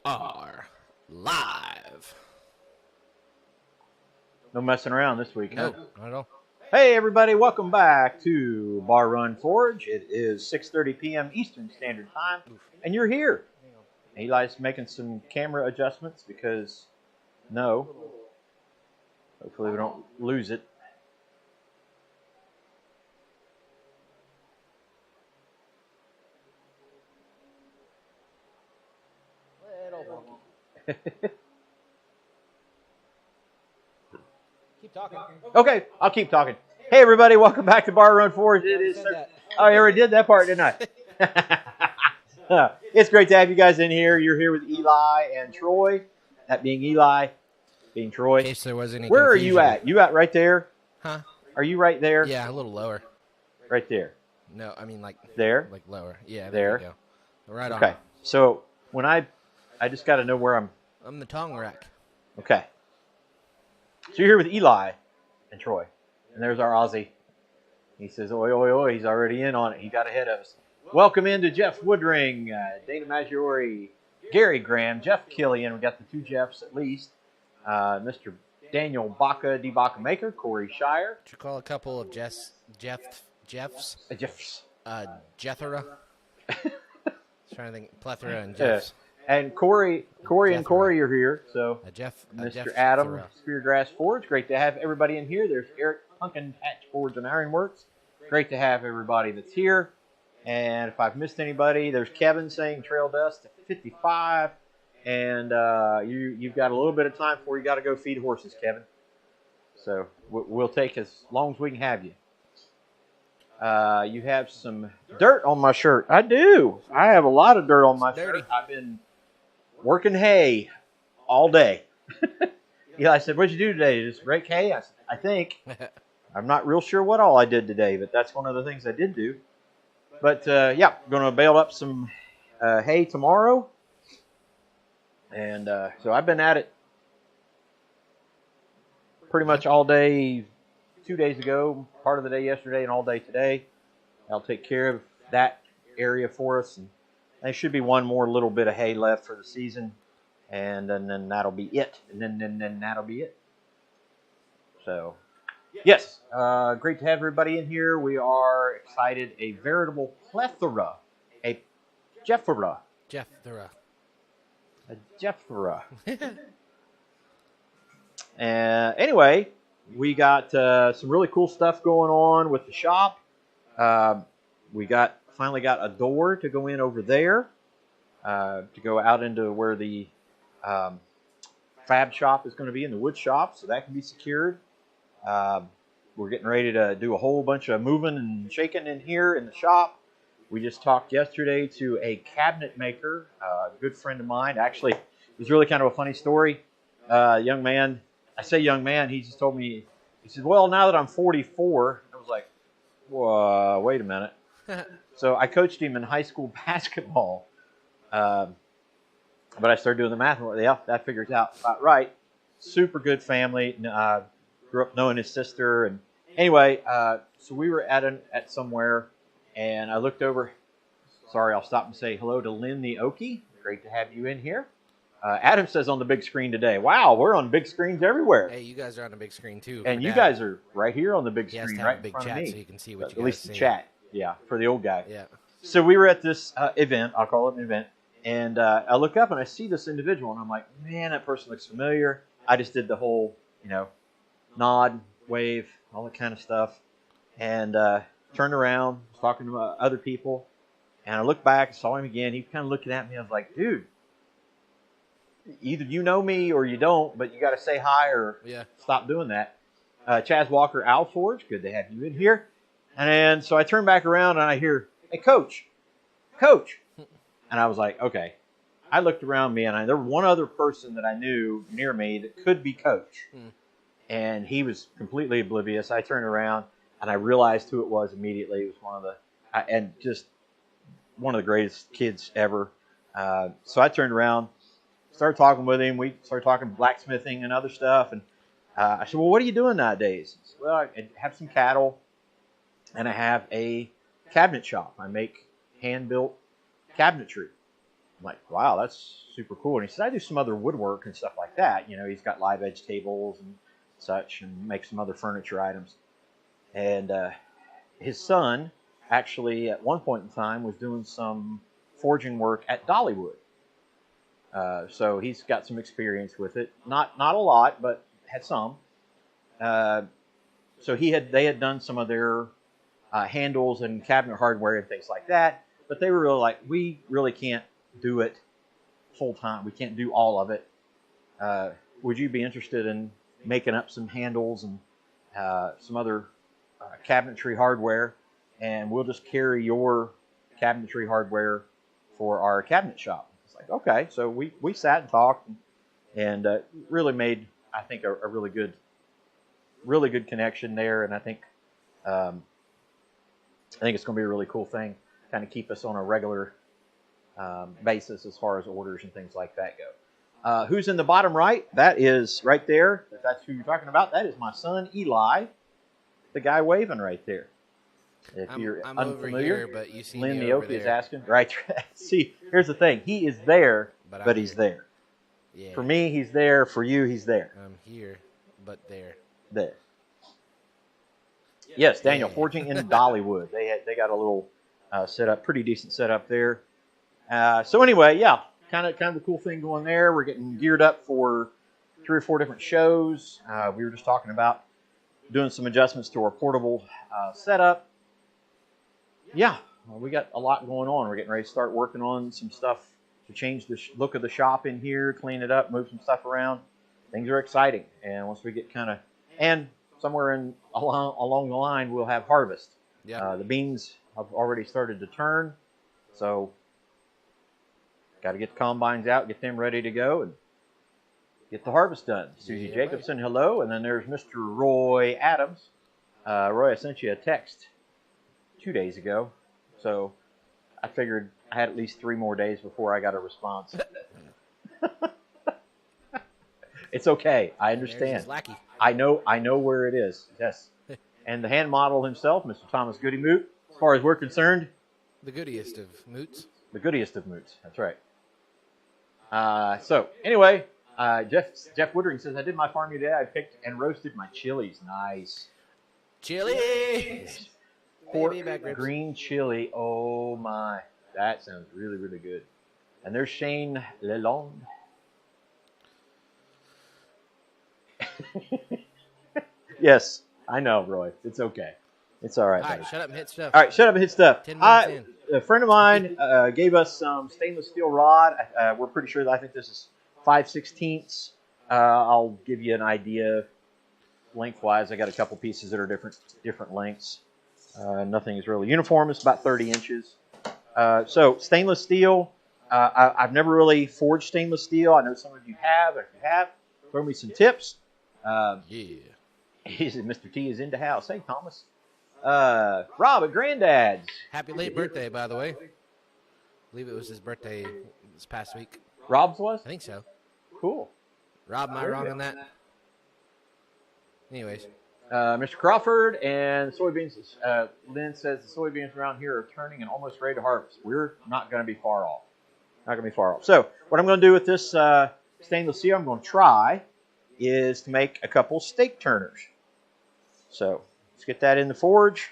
are live. No messing around this week, No, huh? not at all. Hey, everybody, welcome back to Bar Run Forge. It is 6:30 p.m. Eastern Standard Time, and you're here. Eli's making some camera adjustments because, hopefully we don't lose it. Keep talking. Okay, I'll keep talking. Hey, everybody, welcome back to Bar Run Forge. It is. Oh, I already did that part, didn't I? It's great to have you guys in here. You're here with Eli and Troy. That being Eli, being Troy. In case there was any Where confusion. are you at? You at right there? Huh? Are you right there? Yeah, a little lower. Right there. No, I mean like There? like lower. Yeah, There. you go. Right on. Okay. So when I just got to know where I'm. I'm the tongue rack. Okay. So you're here with Eli and Troy, and there's our Aussie. He says, "Oi, oi, oi!" He's already in on it. He got ahead of us. Welcome into Jeff Woodring, Dana Maggiore, Gary Graham, Jeff Killian. We got the two Jeffs at least. Mr. Daniel Baca, D. Baca Maker, Corey Shire. Should call a couple of Jeffs. Jeffs. Jethera. Trying to think. Plethora and Jeffs. And Corey and Corey are here. So Mr. Adam, Speargrass Forge. Great to have everybody in here. There's Eric Punkin Patch Forge and Ironworks. Great to have everybody that's here. And if I've missed anybody, there's Kevin saying Trail Dust at 55. And you've got a little bit of time before you got to go feed horses, Kevin. So we'll take as long as we can have you. You have some dirt on my shirt. I do. I have a lot of dirt on my shirt. I've been working hay all day. Eli said, "What'd you do today? Just rake hay?" I said, "I think." I'm not real sure what all I did today, but that's one of the things I did do. But, yeah, going to bale up some hay tomorrow. And so I've been at it pretty much all day 2 days ago, part of the day yesterday, and all day today. I'll take care of that area for us. And there should be one more little bit of hay left for the season. And then that'll be it. And then that'll be it. So, yes, great to have everybody in here. We are excited. A veritable plethora. A Jethera. A Jethera. Anyway, we got some really cool stuff going on with the shop. We finally got a door to go in over there, to go out into where the fab shop is going to be, in the wood shop, so that can be secured. We're getting ready to do a whole bunch of moving and shaking in here in the shop. We just talked yesterday to a cabinet maker, a good friend of mine. Actually, it was really kind of a funny story. Young man, I say young man, he just told me, he said, "Well, now that I'm 44, I was like, whoa, wait a minute." So I coached him in high school basketball. But I started doing the math. Yeah, that figures out about right. Super good family. Grew up knowing his sister. And anyway, so we were at somewhere, and I looked over. Sorry, I'll stop and say hello to Lynn the Okie. Great to have you in here. Adam says on the big screen today. Wow, we're on big screens everywhere. Hey, you guys are on the big screen too. And you guys are right here on the big screen, right in front of me. So you can see what you at least the chat. Yeah, for the old guy. Yeah. So we were at this event. I'll call it an event. And I look up and I see this individual, and I'm like, man, that person looks familiar. I just did the whole, nod, wave, all that kind of stuff. And turned around, was talking to other people. And I looked back, saw him again. He was kind of looking at me. I was like, dude, either you know me or you don't, but you got to say hi or stop doing that. Chaz Walker, Al Forge, good to have you in here. And so I turn back around and I hear, "Hey, Coach. And I was like, okay. I looked around me, and there was one other person that I knew near me that could be Coach. And he was completely oblivious. I turned around, and I realized who it was immediately. It was just one of the greatest kids ever. So I turned around, started talking with him. We started talking blacksmithing and other stuff. And I said, "Well, what are you doing nowadays?" He said, "Well, I have some cattle, and I have a cabinet shop. I make hand-built cabinetry." I'm like, wow, that's super cool. And he says, I do some other woodwork and stuff like that. You know, he's got live edge tables and such, and makes some other furniture items. And his son actually, at one point in time, was doing some forging work at Dollywood. So he's got some experience with it. Not a lot, but had some. So they had done some of their handles and cabinet hardware and things like that. But they were really like, we really can't do it full time. We can't do all of it. Would you be interested in making up some handles and some other cabinetry hardware, and we'll just carry your cabinetry hardware for our cabinet shop? It's like, okay. So we sat and talked and really made, I think, a really good connection there. And I think it's going to be a really cool thing, kind of keep us on a regular basis as far as orders and things like that go. Who's in the bottom right? That is right there. If that's who you're talking about, that is my son Eli, the guy waving right there. If you're I'm unfamiliar, over here, but you see Lynn me Neoki over there. is asking. Right. See, here's the thing. He is there, but he's there. Yeah. For me, he's there. For you, he's there. I'm here, but there. There. Yes, Daniel, Yeah. forging in Dollywood. They got a little setup, pretty decent setup there. So anyway, yeah, kind of a cool thing going there. We're getting geared up for 3 or 4 different shows. We were just talking about doing some adjustments to our portable setup. Yeah, we got a lot going on. We're getting ready to start working on some stuff to change the look of the shop in here, clean it up, move some stuff around. Things are exciting, and once we get and somewhere along the line, we'll have harvest. Yeah. The beans have already started to turn, so got to get the combines out, get them ready to go, and get the harvest done. Susie Jacobson, hello, and then there's Mr. Roy Adams. Roy, I sent you a text 2 days ago, so I figured I had at least 3 more days before I got a response. It's okay. I understand. I know where it is. Yes. And the hand model himself, Mr. Thomas Goodymoot, as far as we're concerned, The goodiest of moots. the goodiest of moots. That's right. So anyway, Jeff Woodring says, I did my farm today. I picked and roasted my chilies. Nice. Chili! Pork, Baby back ribs. green chili. Oh my. That sounds really, really good. And there's Shane Lalonde. Yes, I know, Roy. It's okay. It's all right. All right, buddy. shut up and hit stuff. All right, shut up and hit stuff. 10 minutes in. A friend of mine gave us some stainless steel rod. We're pretty sure that I think this is 5/16. I'll give you an idea lengthwise. I got a couple pieces that are different lengths. Nothing is really uniform. It's about 30 inches. So stainless steel. I've never really forged stainless steel. I know some of you have. If you have, throw me some tips. Yeah. Mr. T is in the house. Hey, Thomas. Rob at Granddad's. Happy late birthday, by the way. I believe it was his birthday this past week. Rob's was? I think so. Cool. Rob, am I wrong on that? Anyways. Mr. Crawford and soybeans. Lynn says the soybeans around here are turning and almost ready to harvest. We're not going to be far off. Not going to be far off. So what I'm going to do with this stainless steel, I'm going to try, is to make a couple steak turners. So let's get that in the forge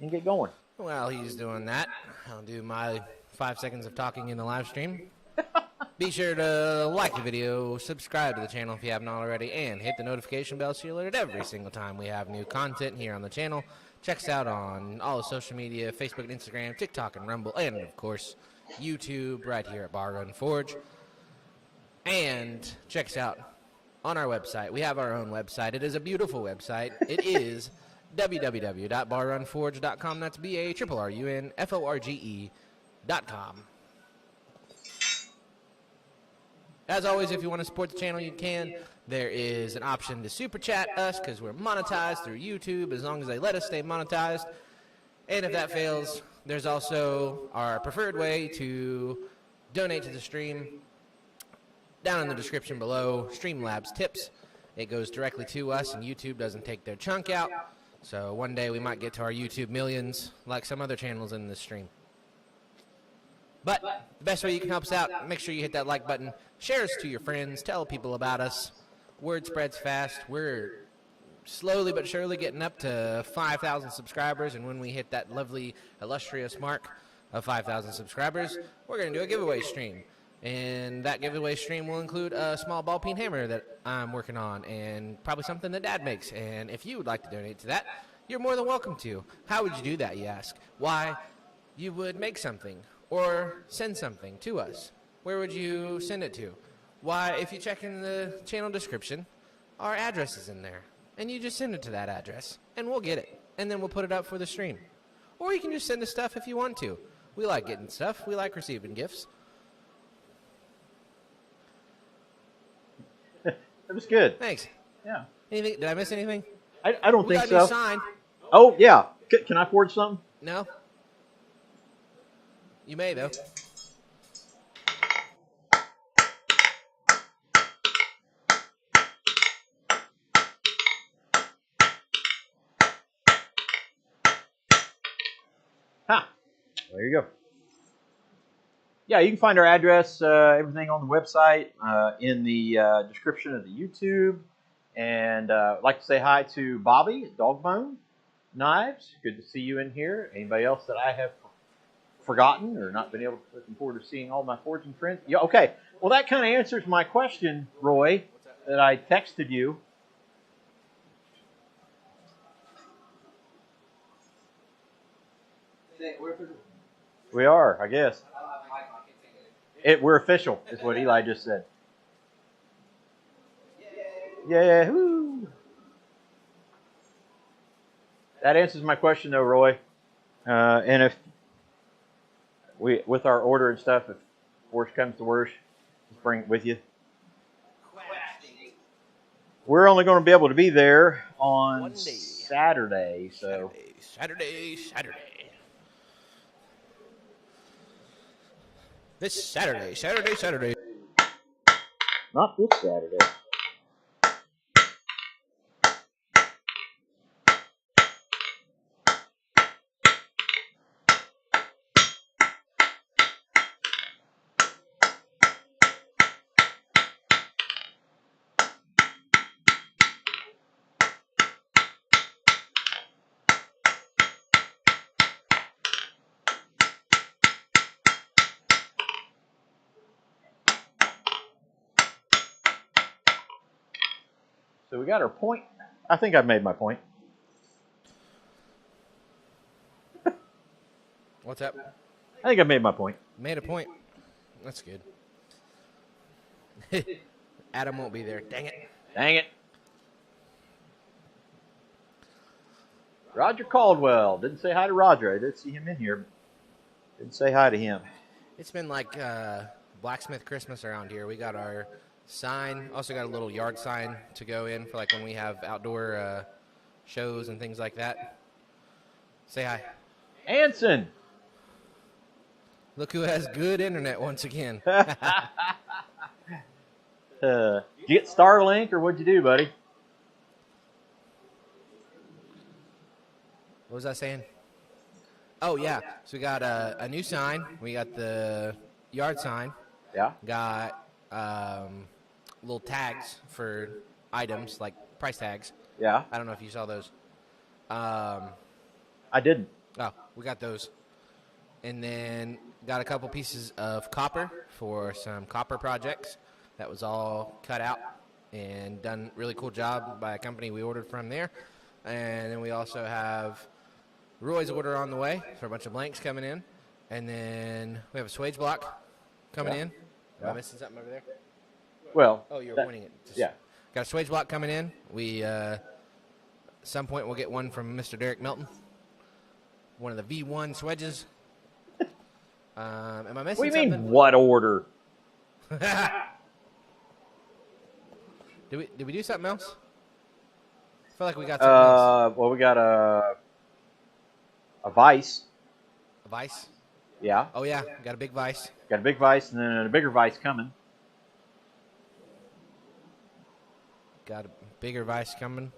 and get going. While he's doing that, I'll do my 5 seconds of talking in the live stream. Be sure to like the video, subscribe to the channel if you haven't already, and hit the notification bell so you're alerted every single time we have new content here on the channel. Check us out on all the social media, Facebook, Instagram, TikTok, and Rumble, and, of course, YouTube right here at Bar Run Forge. And check us out on our website. We have our own website. It is a beautiful website. It is www.barrunforge.com. That's BARRUNFORGE.com. As always, if you want to support the channel, you can. There is an option to super chat us because we're monetized through YouTube as long as they let us stay monetized. And if that fails, there's also our preferred way to donate to the stream. Down in the description below, Streamlabs tips. It goes directly to us, and YouTube doesn't take their chunk out. So one day we might get to our YouTube millions like some other channels in this stream. But the best way you can help us out, make sure you hit that like button, share us to your friends, tell people about us. Word spreads fast. We're slowly but surely getting up to 5,000 subscribers, and when we hit that lovely, illustrious mark of 5,000 subscribers, we're going to do a giveaway stream. And that giveaway stream will include a small ball peen hammer that I'm working on, and probably something that Dad makes. And if you would like to donate to that, you're more than welcome to. How would you do that, you ask? Why, you would make something or send something to us. Where would you send it to? Why, if you check in the channel description, our address is in there. And you just send it to that address, and we'll get it. And then we'll put it up for the stream. Or you can just send us stuff if you want to. We like getting stuff. We like receiving gifts. That was good. Thanks. Yeah. Anything? Did I miss anything? I don't We think got a new so. sign. Oh, yeah. Can I forge something? No? You may, though. Ha! There you go. Yeah, you can find our address, everything on the website, in the description of the YouTube. And I'd like to say hi to Bobby at Dogbone Knives. Good to see you in here. Anybody else that I have forgotten or not been able to, looking forward to seeing all my forging friends? Yeah, okay. Well, that kind of answers my question, Roy, that I texted you. We are, I guess. We're official, is what Eli just said. Yeah, woo. That answers my question, though, Roy. And if with our order and stuff, if worst comes to worst, just bring it with you. We're only going to be able to be there on Saturday, so Saturday. This Saturday. not this Saturday. So we got our point. I think I've made my point. What's up? I think I made my point. Made a point. That's good. Adam won't be there. Dang it. Dang it. Roger Caldwell. Didn't say hi to Roger. I did see him in here. Didn't say hi to him. It's been like blacksmith Christmas around here. We got our sign. Also got a little yard sign to go in for like when we have outdoor shows and things like that. Say hi. Anson. Look who has good internet once again. Did you get Starlink or what'd you do, buddy? What was I saying? Oh, yeah. So we got a new sign. We got the yard sign. Yeah. Got little tags for items, like price tags. Yeah. I don't know if you saw those. I didn't. Oh, we got those. And then got a couple pieces of copper for some copper projects. That was all cut out and done really cool job by a company we ordered from there. And then we also have Roy's order on the way for a bunch of blanks coming in. And then we have a swage block coming in. Am I missing something over there? Well. Oh, you're pointing it. Yeah. Got a swage block coming in. We, at some point, we'll get one from Mr. Derek Melton. One of the V1 swedges. Am I missing What do you something? mean, what order? Did we do something else? I feel like we got something else. Well, we got a vice. A vice? Yeah. Oh, yeah. Got a big vice. Got a big vice and then a bigger vice coming. Got a bigger vice coming.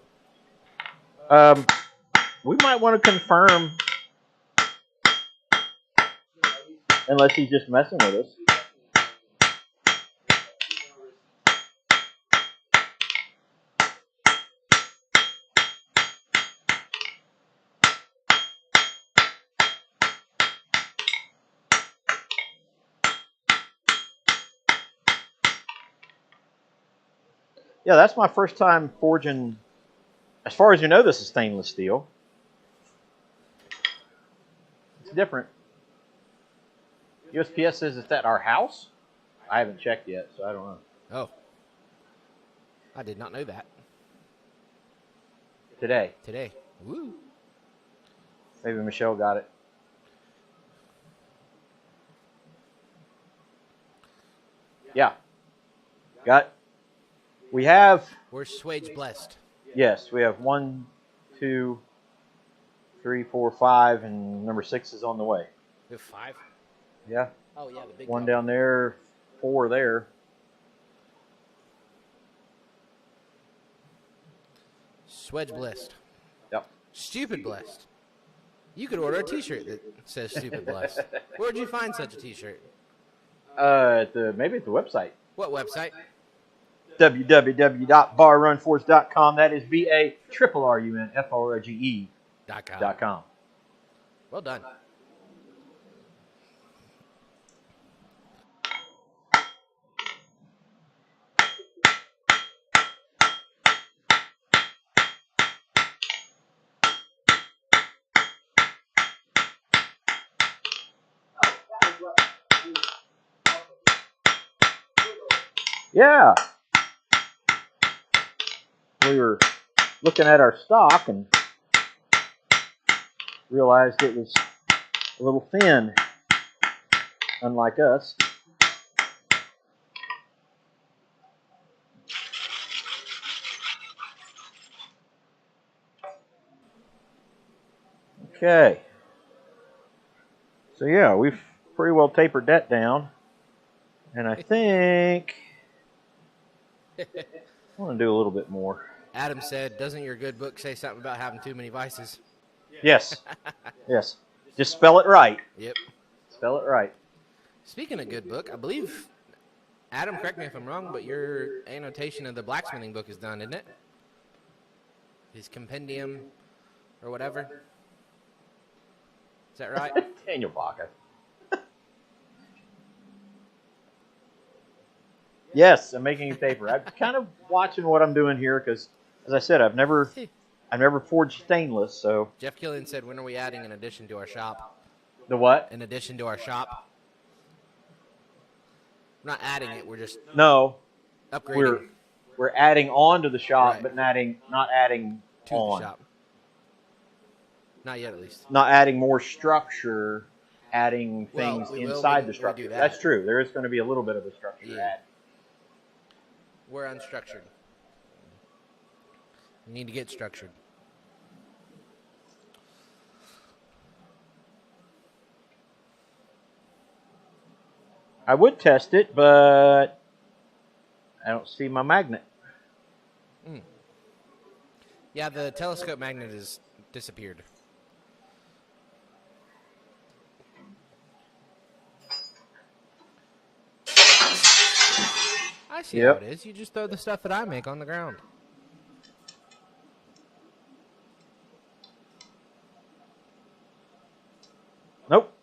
We might want to confirm. Unless he's just messing with us. Yeah, that's my first time forging. As far as you know, this is stainless steel. It's different. USPS says it's at our house. I haven't checked yet, so I don't know. Oh. I did not know that. Today. Today. Woo. Maybe Michelle got it. Yeah. We have. We're Swage blessed. Yes, we have 1, 2, 3, 4, 5, and number 6 is on the way. We have 5? Yeah. Oh, yeah, the big one one. Down there, 4 there. Swedge blessed. Yep. Stupid blessed. You could order a T-shirt that says "Stupid blessed." Where'd you find such a T-shirt? Maybe at the website. What website? www.barrunforge.com. That is BARRUNFORGE.com. Well done. Yeah. We were looking at our stock and realized it was a little thin, unlike us. Okay. So yeah, we've pretty well tapered that down. And I think I want to do a little bit more. Adam said, "Doesn't your good book say something about having too many vices?" Yes. Yes. Just spell it right. Yep. Spell it right. Speaking of good book, I believe, Adam, correct me if I'm wrong, but your annotation of the blacksmithing book is done, isn't it? His compendium or whatever. Is that right? Daniel Baca. Yes, I'm making a paper. I'm kind of watching what I'm doing here because, as I said, I've never forged stainless. So Jeff Killian said, "When are we adding an addition to our shop?" the what? In addition to our shop. We're not adding it. We're just upgrading. We're adding on to the shop, Right. but not adding to on. the shop. Not yet, at least. Not adding more structure, adding things inside the structure. That's true. There is going to be a little bit of a structure add. We're unstructured. We need to get structured. I would test it, but I don't see my magnet. Yeah, the telescope magnet has disappeared. I see how it is. You just throw the stuff that I make on the ground. Nope.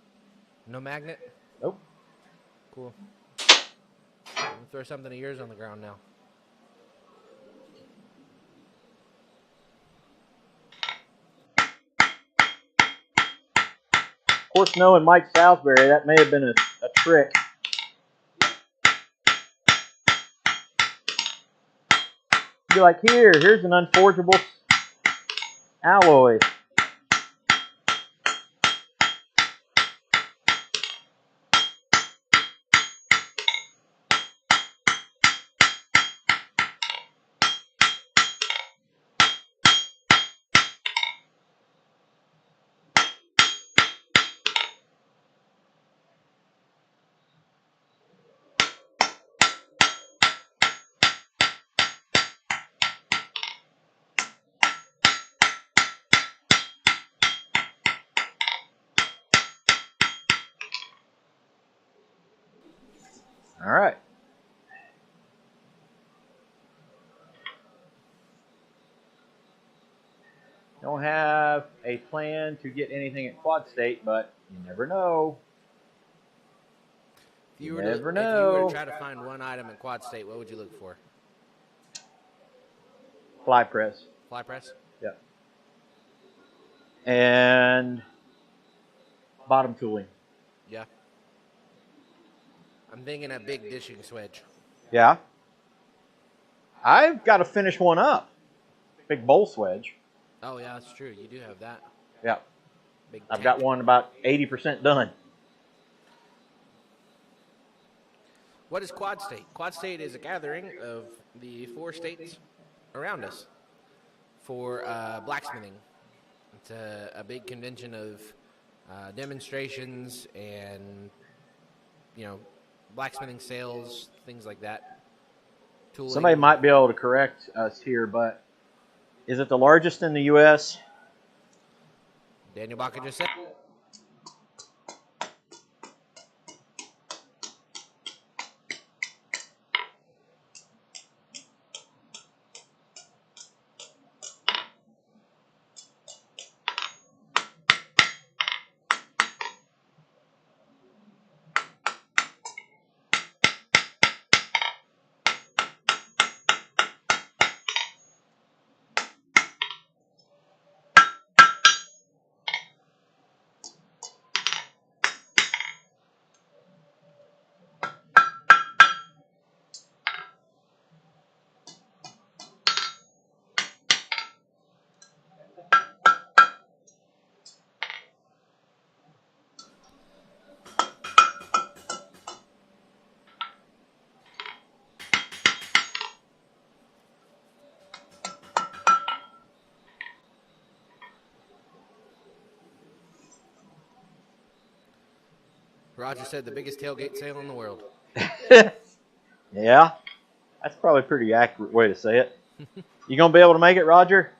No magnet? Nope. Cool. I'm going to throw something of yours on the ground now. Of course, knowing Mike Salisbury, that may have been a trick. Be like, here's an unforgeable alloy. All right. Don't have a plan to get anything at Quad State, but you never know. If you were Never to know. try to find one item at Quad State, what would you look for? Fly press. Fly press? Yeah. And bottom tooling. Yeah. I'm thinking a big dishing swedge. Yeah. I've got to finish one up. Big bowl swedge. Oh, yeah, that's true. You do have that. Yeah. Big I've got tank. one about 80% done. What is Quad State? Quad State is a gathering of the 4 states around us for blacksmithing. It's a big convention of demonstrations and, blacksmithing sales, things like that. Tooling. Somebody might be able to correct us here, but is it the largest in the U.S.? Daniel Baca just said. Roger said the biggest tailgate sale in the world. Yeah, that's probably a pretty accurate way to say it. You gonna be able to make it, Roger?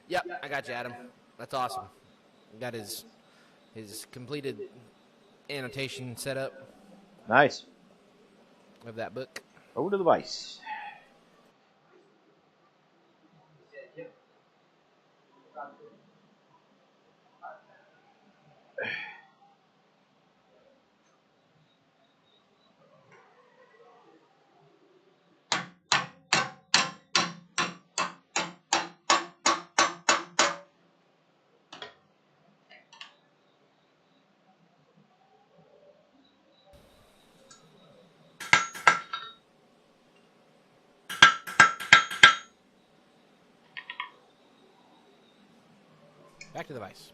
Yep, I got you, Adam. That's awesome. Got his completed annotation set up Nice. of that book. Over to the vise. Back to the vise.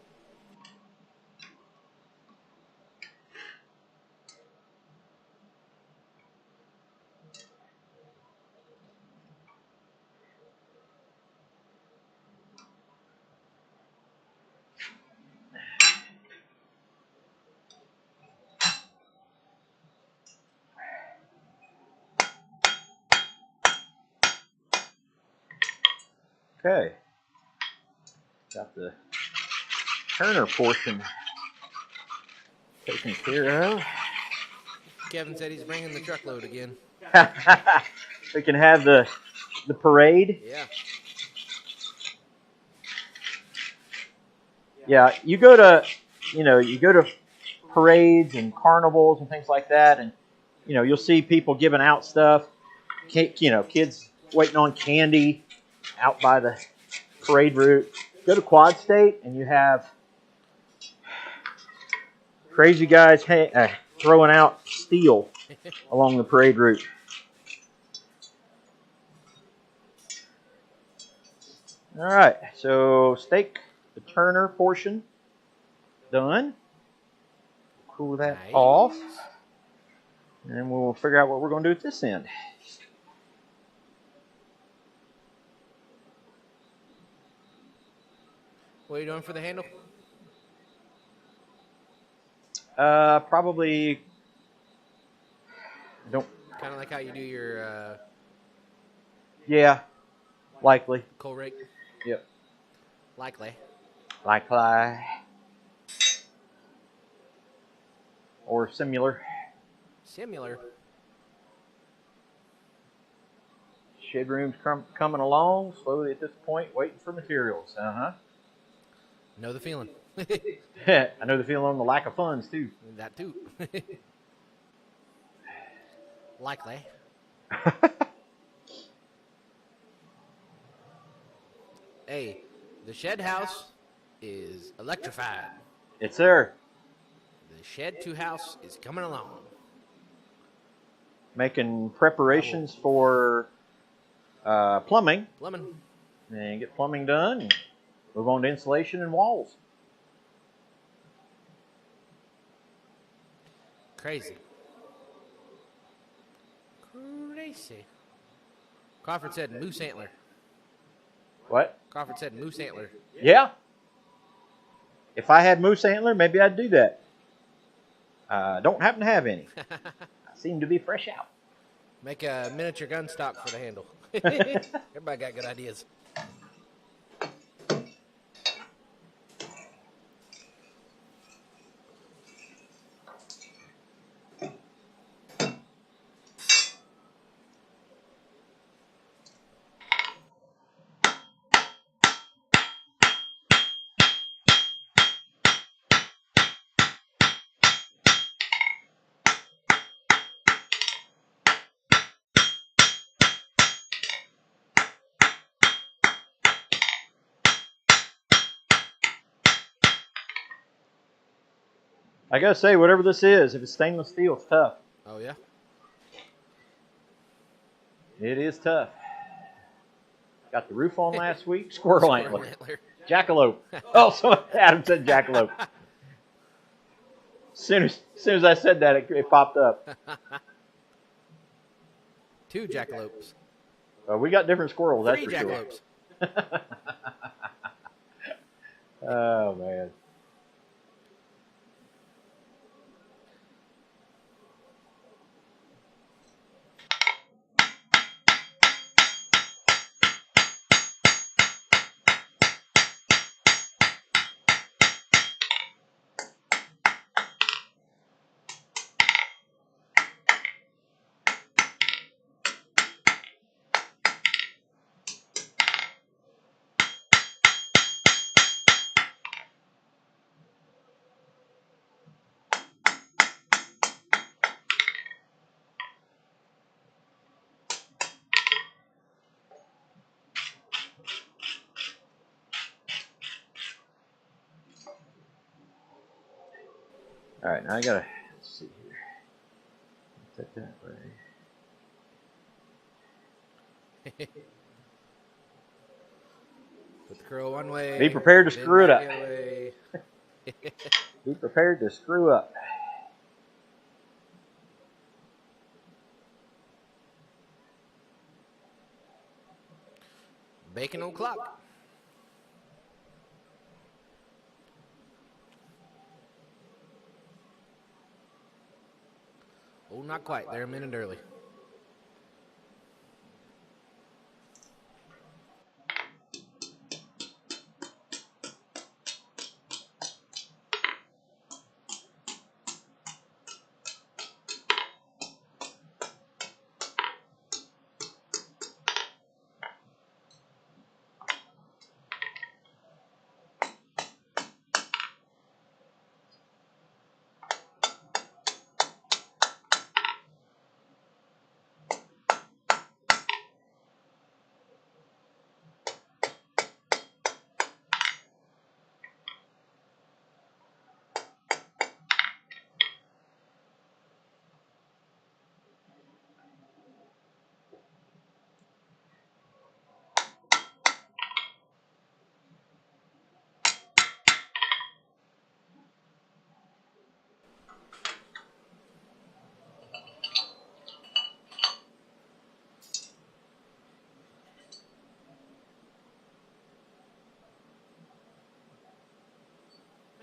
Okay. Got the Turner portion taken care of. Kevin said he's bringing the truckload again. We can have the parade. Yeah. Yeah, you go to parades and carnivals and things like that, and you'll see people giving out stuff. Kids waiting on candy out by the parade route. Go to Quad State and you have crazy guys throwing out steel along the parade route. All right, so steak, the Turner portion, done. Cool that Nice. off. And then we'll figure out what we're going to do at this end. What are you doing for the handle? Probably don't. Kind of like how you do your. Yeah, Likely. Coal rake. Yep. Likely. Likely. Or similar. Similar. Shed room's coming along slowly at this point, waiting for materials. Know the feeling. I know the feeling on the lack of funds too. That too. Likely. Hey, the shed house is electrified. It's there. The shed 2 house is coming along. Making preparations for plumbing. Plumbing. And get plumbing done. And move on to insulation and walls. Crazy. Crazy. Crawford said moose antler. What? Crawford said moose antler. Yeah. If I had moose antler, maybe I'd do that. Don't happen to have any. I seem to be fresh out. Make a miniature gun stock for the handle. Everybody got good ideas. I gotta say, whatever this is, if it's stainless steel, it's tough. Oh, yeah? It is tough. Got the roof on last week. Squirrel antler. Jackalope. Oh, so Adam said jackalope. As soon as I said that, it popped up. 2 jackalopes. We got different squirrels, 3 that's for jackalopes. sure. Oh, man. All right, now I gotta, let's see here. Take that way. Put the curl one way. Be prepared to screw it up. Up. Be prepared to screw up. Bacon o'clock. Oh, not quite. They're a minute early.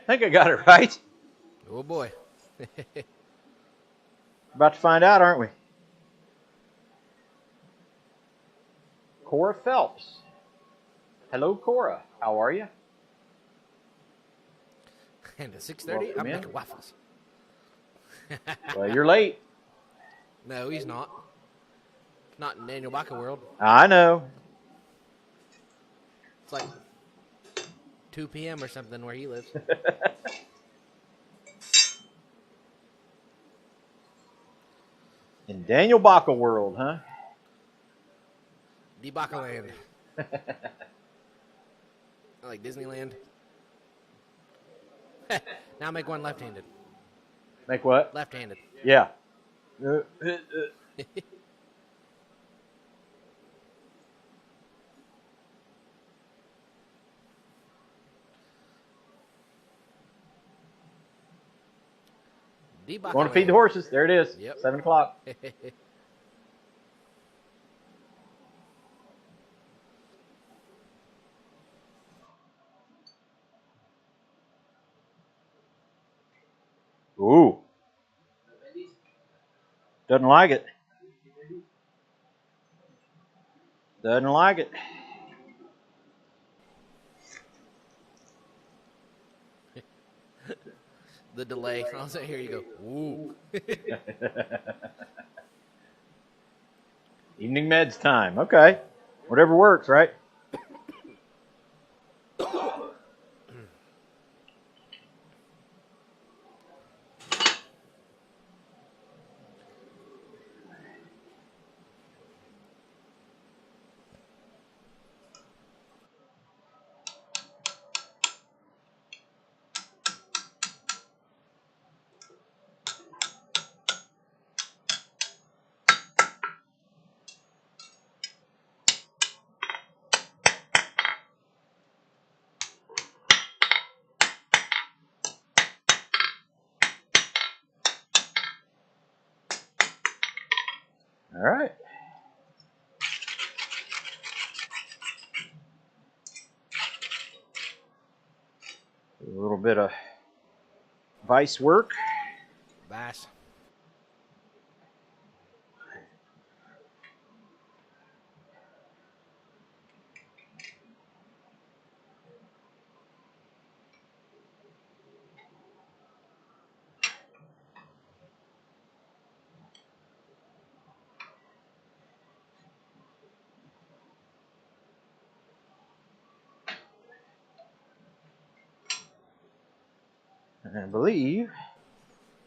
I think I got it right. Oh, boy. About to find out, aren't we? Cora Phelps. Hello, Cora. How are you? And at 6:30, Welcome I'm in. making waffles. Well, you're late. No, he's not. Not in Daniel Baca world. I know. It's like 2 p.m. or something where he lives. In Daniel Baca world, huh? The Baca land. I like Disneyland. Now make one left-handed. Make what? Left-handed. Yeah. The Baca Want to feed land. the horses? There it is. Yep. 7 o'clock. Ooh. Doesn't like it. Doesn't like it. The delay. I'll say, here you go. Ooh. Evening meds time. Okay. Whatever works, right? All right. A little bit of vice work. Bass. And I believe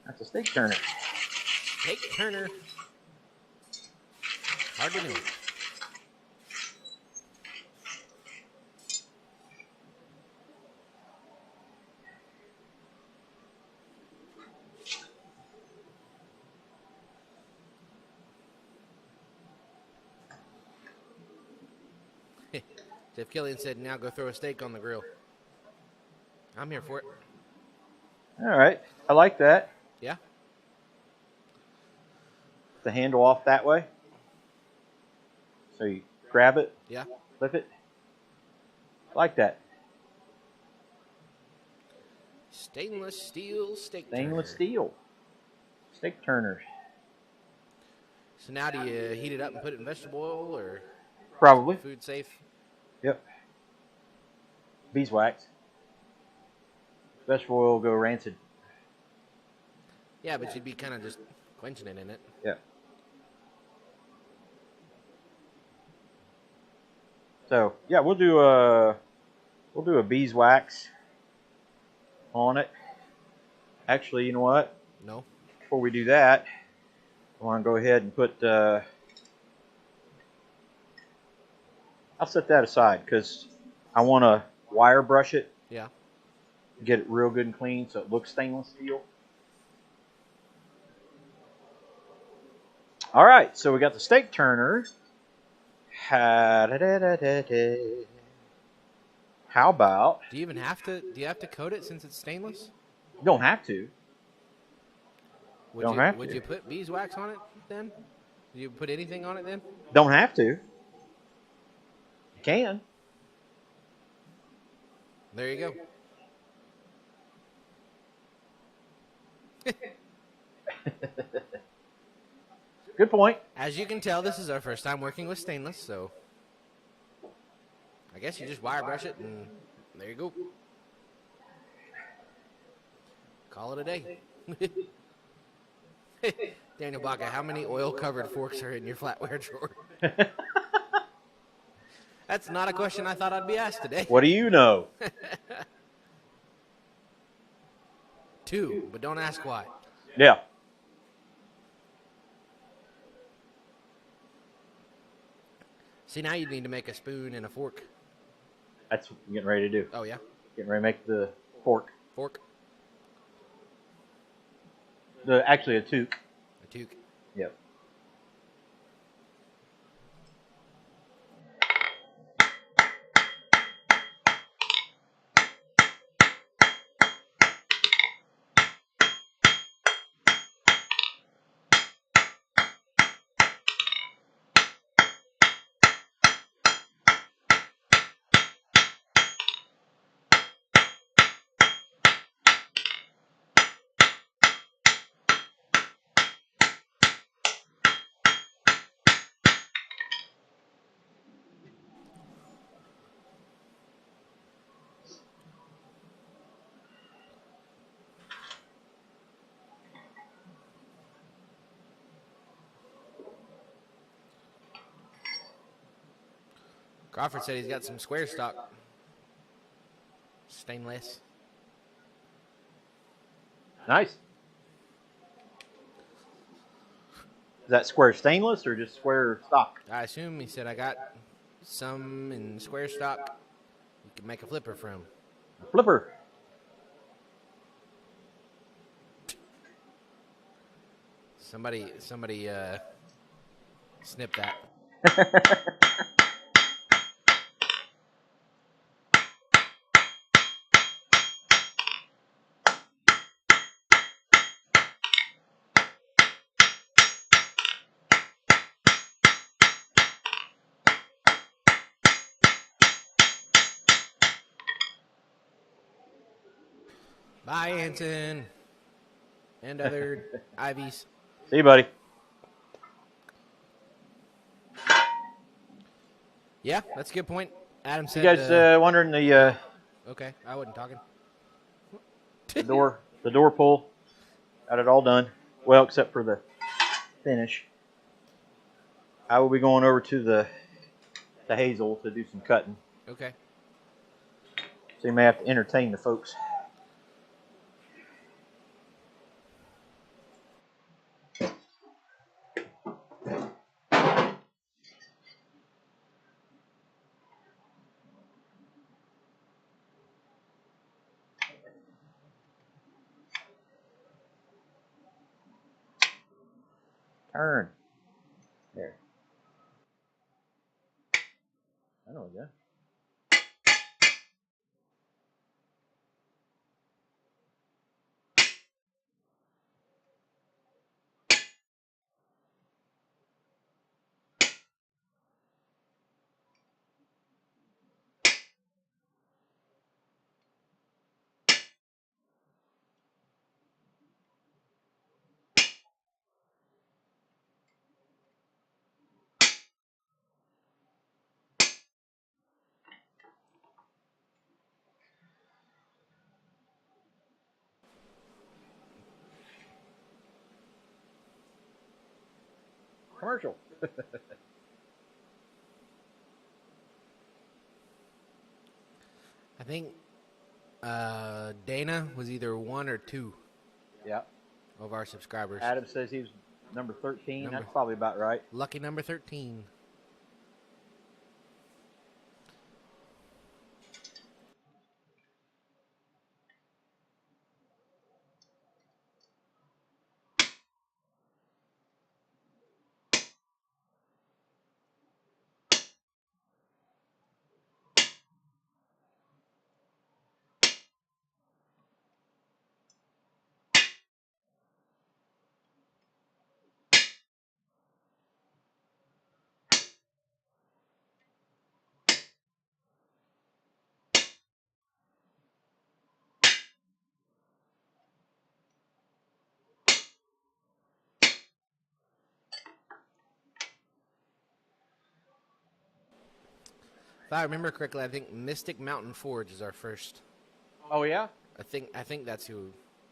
that's a steak turner. Steak Turner. Hardly knew it. Jeff Killian said, now go throw a steak on the grill. I'm here for it. All right. I like that. Yeah? The handle off that way. So you grab it, Yeah? flip it. I like that. Stainless steel steak Stainless turner. steel. Steak turners. So now do you heat it up and put it in vegetable oil or Probably. food safe? Yep. Beeswax. Vegetable oil will go rancid. Yeah, but you'd be kind of just quenching it in it. Yeah. So yeah, we'll do a beeswax on it. Actually, you know what? No? Before we do that, I want to go ahead and put. I'll set that aside because I want to wire brush it. Yeah. Get it real good and clean so it looks stainless steel. All right, so we got the steak turner. How about? Do you even have to? Do you have to coat it since it's stainless? You don't have to. Would you put beeswax on it then? Do you put anything on it then? Don't have to. You can. There you go. Good point. As you can tell, this is our first time working with stainless, so I guess you just wire brush it, and there you go. Call it a day. Daniel Baca, how many oil-covered forks are in your flatware drawer? That's not a question I thought I'd be asked today. What do you know? 2, but don't ask why. Yeah. See, now you need to make a spoon and a fork. That's what I'm getting ready to do. Oh, yeah? Getting ready to make the fork. Fork? Actually, a toque. A toque. Yep. Crawford said he's got some square stock. Stainless. Nice. Is that square stainless or just square stock? I assume he said I got some in square stock you can make a flipper from. A flipper. Somebody snip that. Bye, Anson. And other Ivies. See you, buddy. Yeah, that's a good point. Adam said. You guys wondering the Okay, I wasn't talking. the door pull? Got it all done. Well, except for the finish. I will be going over to the Hazel to do some cutting. Okay. So you may have to entertain the folks. Turn. There. I know we go. Commercial. I think Dana was either 1 or 2 Yeah. of our subscribers. Adam says he's number 13. That's probably about right. Lucky number 13. If I remember correctly, I think Mystic Mountain Forge is our first. Oh yeah. I think that's who.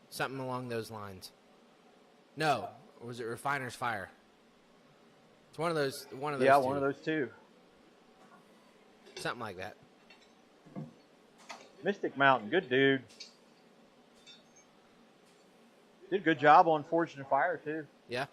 Something along those lines. No, or was it Refiner's Fire? It's one of those. Yeah, two. one of those two. Something like that. Mystic Mountain, good dude. Did a good job on Forged in Fire too. Yeah.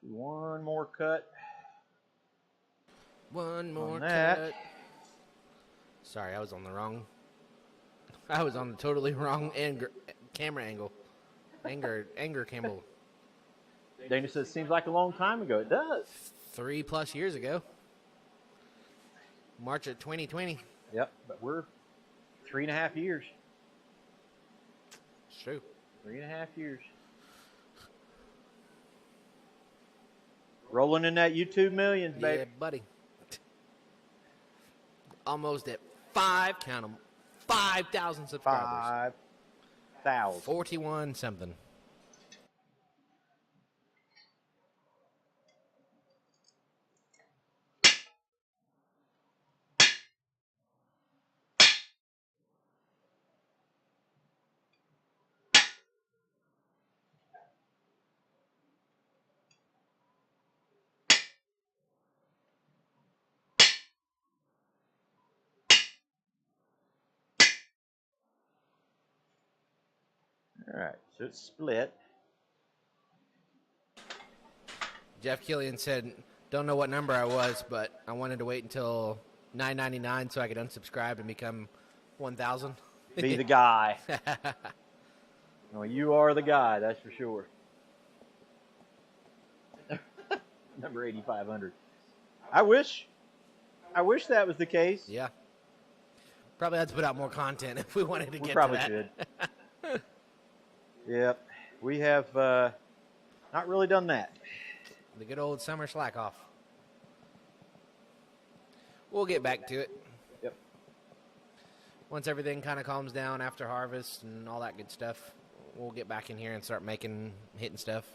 One more cut. One more that. cut. Sorry, I was on the wrong. I was on the totally wrong camera angle. Anger Campbell. Dana says, seems like a long time ago. It does. 3+ years ago. March of 2020. Yep, but we're 3.5 years. It's true. 3.5 years. Rolling in that YouTube millions, baby. Yeah, buddy. Almost at 5,000 subscribers. 5,000. 41 something. All right, so it's split. Jeff Killian said, don't know what number I was, but I wanted to wait until $9.99 so I could unsubscribe and become 1,000. Be the guy. Well, you are the guy, that's for sure. Number 8,500. I wish that was the case. Yeah. Probably had to put out more content if we wanted to get to that. We probably should. Yep. We have not really done that. The good old summer slack off. We'll get back to it. Yep. Once everything kind of calms down after harvest and all that good stuff, we'll get back in here and start hitting stuff.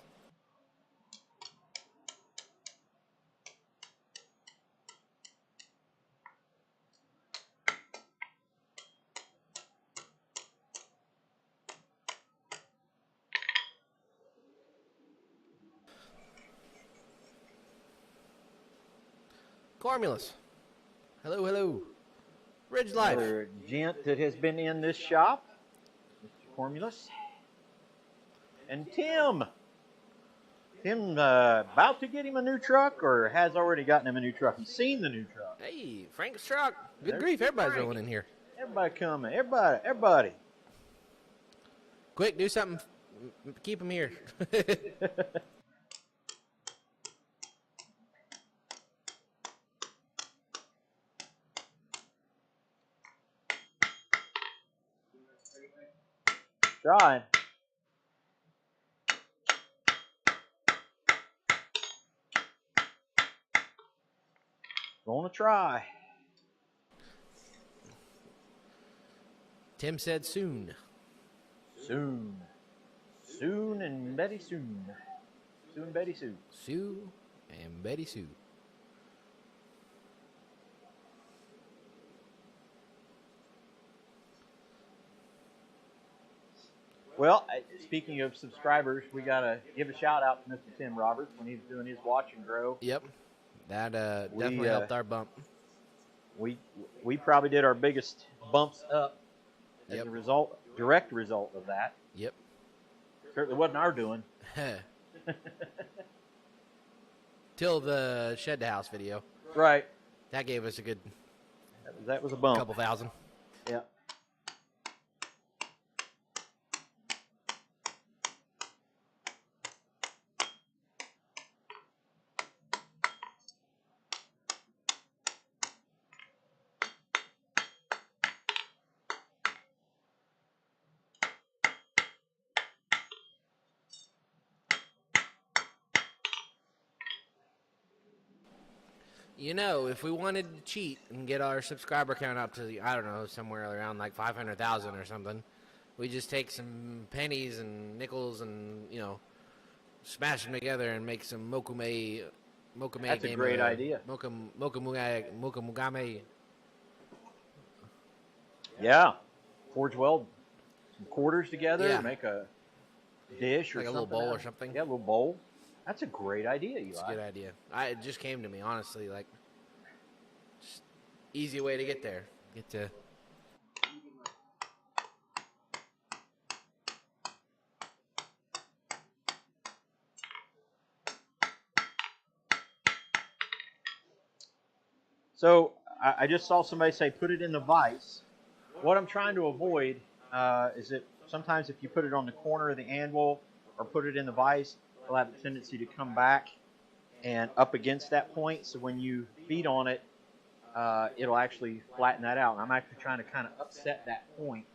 Cormulus. Hello, hello. Ridge Life. Another gent that has been in this shop, Mr. Cormulus. And Tim. Tim about to get him a new truck or has already gotten him a new truck. He's seen the new truck. Hey, Frank's truck. Good There's grief, everybody's Frank. rolling in here. Everybody coming. Everybody. Quick, do something. Keep him here. Trying. Gonna try. Tim said soon. Soon. Soon and Betty soon. Soon Betty soon. Sue and Betty Sue. Well, speaking of subscribers, we got to give a shout out to Mr. Tim Roberts when he's doing his watch and grow. Yep. That definitely helped our bump. We probably did our biggest bumps up as a result, direct result of that. Yep. Certainly wasn't our doing. Till the shed to house video. Right. That gave us a good That was a bump. couple thousand. Yeah. You know, if we wanted to cheat and get our subscriber count up to, I don't know, somewhere around like 500,000 or something, we just take some pennies and nickels and, you know, smash them together and make some mokume. That's a great idea. Mokumugame. Yeah. Forge weld some quarters together, Yeah. make a dish or Like a something. little bowl out or of it. something. Yeah, a little bowl. That's a great idea, Eli. It's a good idea. It just came to me, honestly. Like, just easy way to get there. Get to. So I just saw somebody say put it in the vise. What I'm trying to avoid is that sometimes if you put it on the corner of the anvil or put it in the vise, it'll have a tendency to come back and up against that point. So when you beat on it, it'll actually flatten that out. And I'm actually trying to kind of upset that point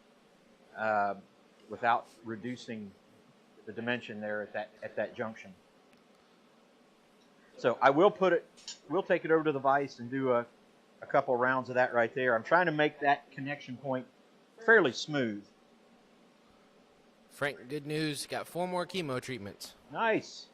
without reducing the dimension there at that junction. So I will we'll take it over to the vise and do a couple rounds of that right there. I'm trying to make that connection point fairly smooth. Frank, good news. Got 4 more chemo treatments. Nice.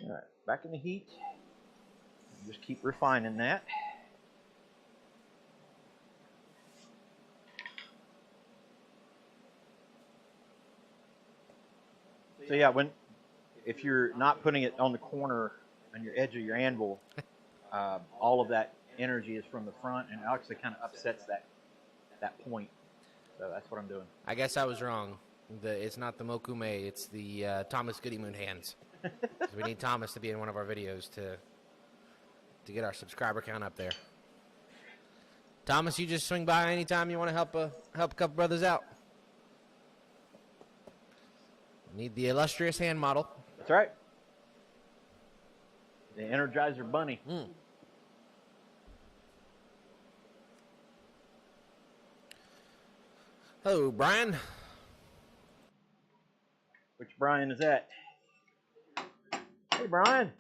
All right, back in the heat. Just keep refining that. So yeah, if you're not putting it on the corner on your edge of your anvil, all of that energy is from the front, and it actually kind of upsets that point. So that's what I'm doing. I guess I was wrong. It's not the Mokume, it's the Thomas Goody Moon hands. So we need Thomas to be in one of our videos to get our subscriber count up there. Thomas, you just swing by anytime you want to help a couple brothers out. Need the illustrious hand model. That's right. The Energizer Bunny. Hello, Brian. Which Brian is that? Hey, Brian.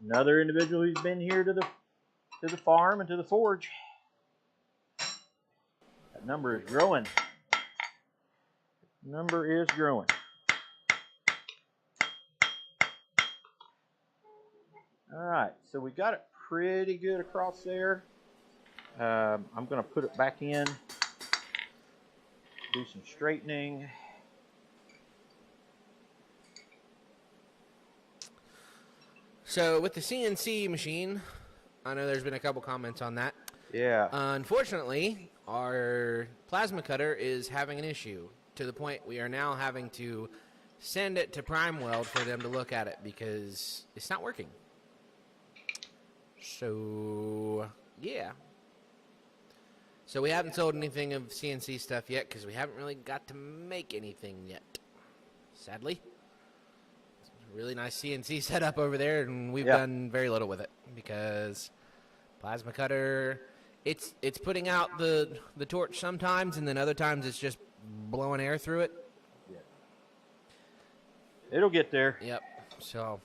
Another individual who's been here to the farm and to the forge. That number is growing. Number is growing. All right, so we got it pretty good across there. I'm going to put it back in, do some straightening. So with the CNC machine, I know there's been a couple comments on that. Yeah. Unfortunately, our plasma cutter is having an issue to the point we are now having to send it to Prime Weld for them to look at it because it's not working. So, yeah. So we haven't sold anything of CNC stuff yet because we haven't really got to make anything yet, sadly. It's a really nice CNC setup over there, and we've done very little with it because plasma cutter, it's putting out the torch sometimes, and then other times it's just blowing air through it. Yeah. It'll get there. Yep. So,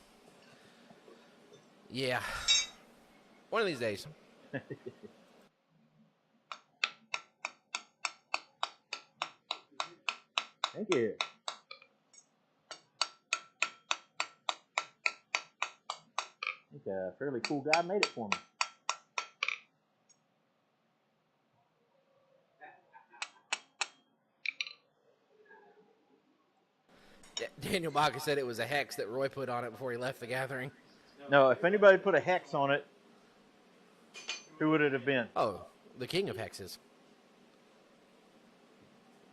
yeah. One of these days. Thank you. I think a fairly cool guy made it for me. Daniel Baca said it was a hex that Roy put on it before he left the gathering. No, if anybody put a hex on it, who would it have been? Oh, the king of hexes.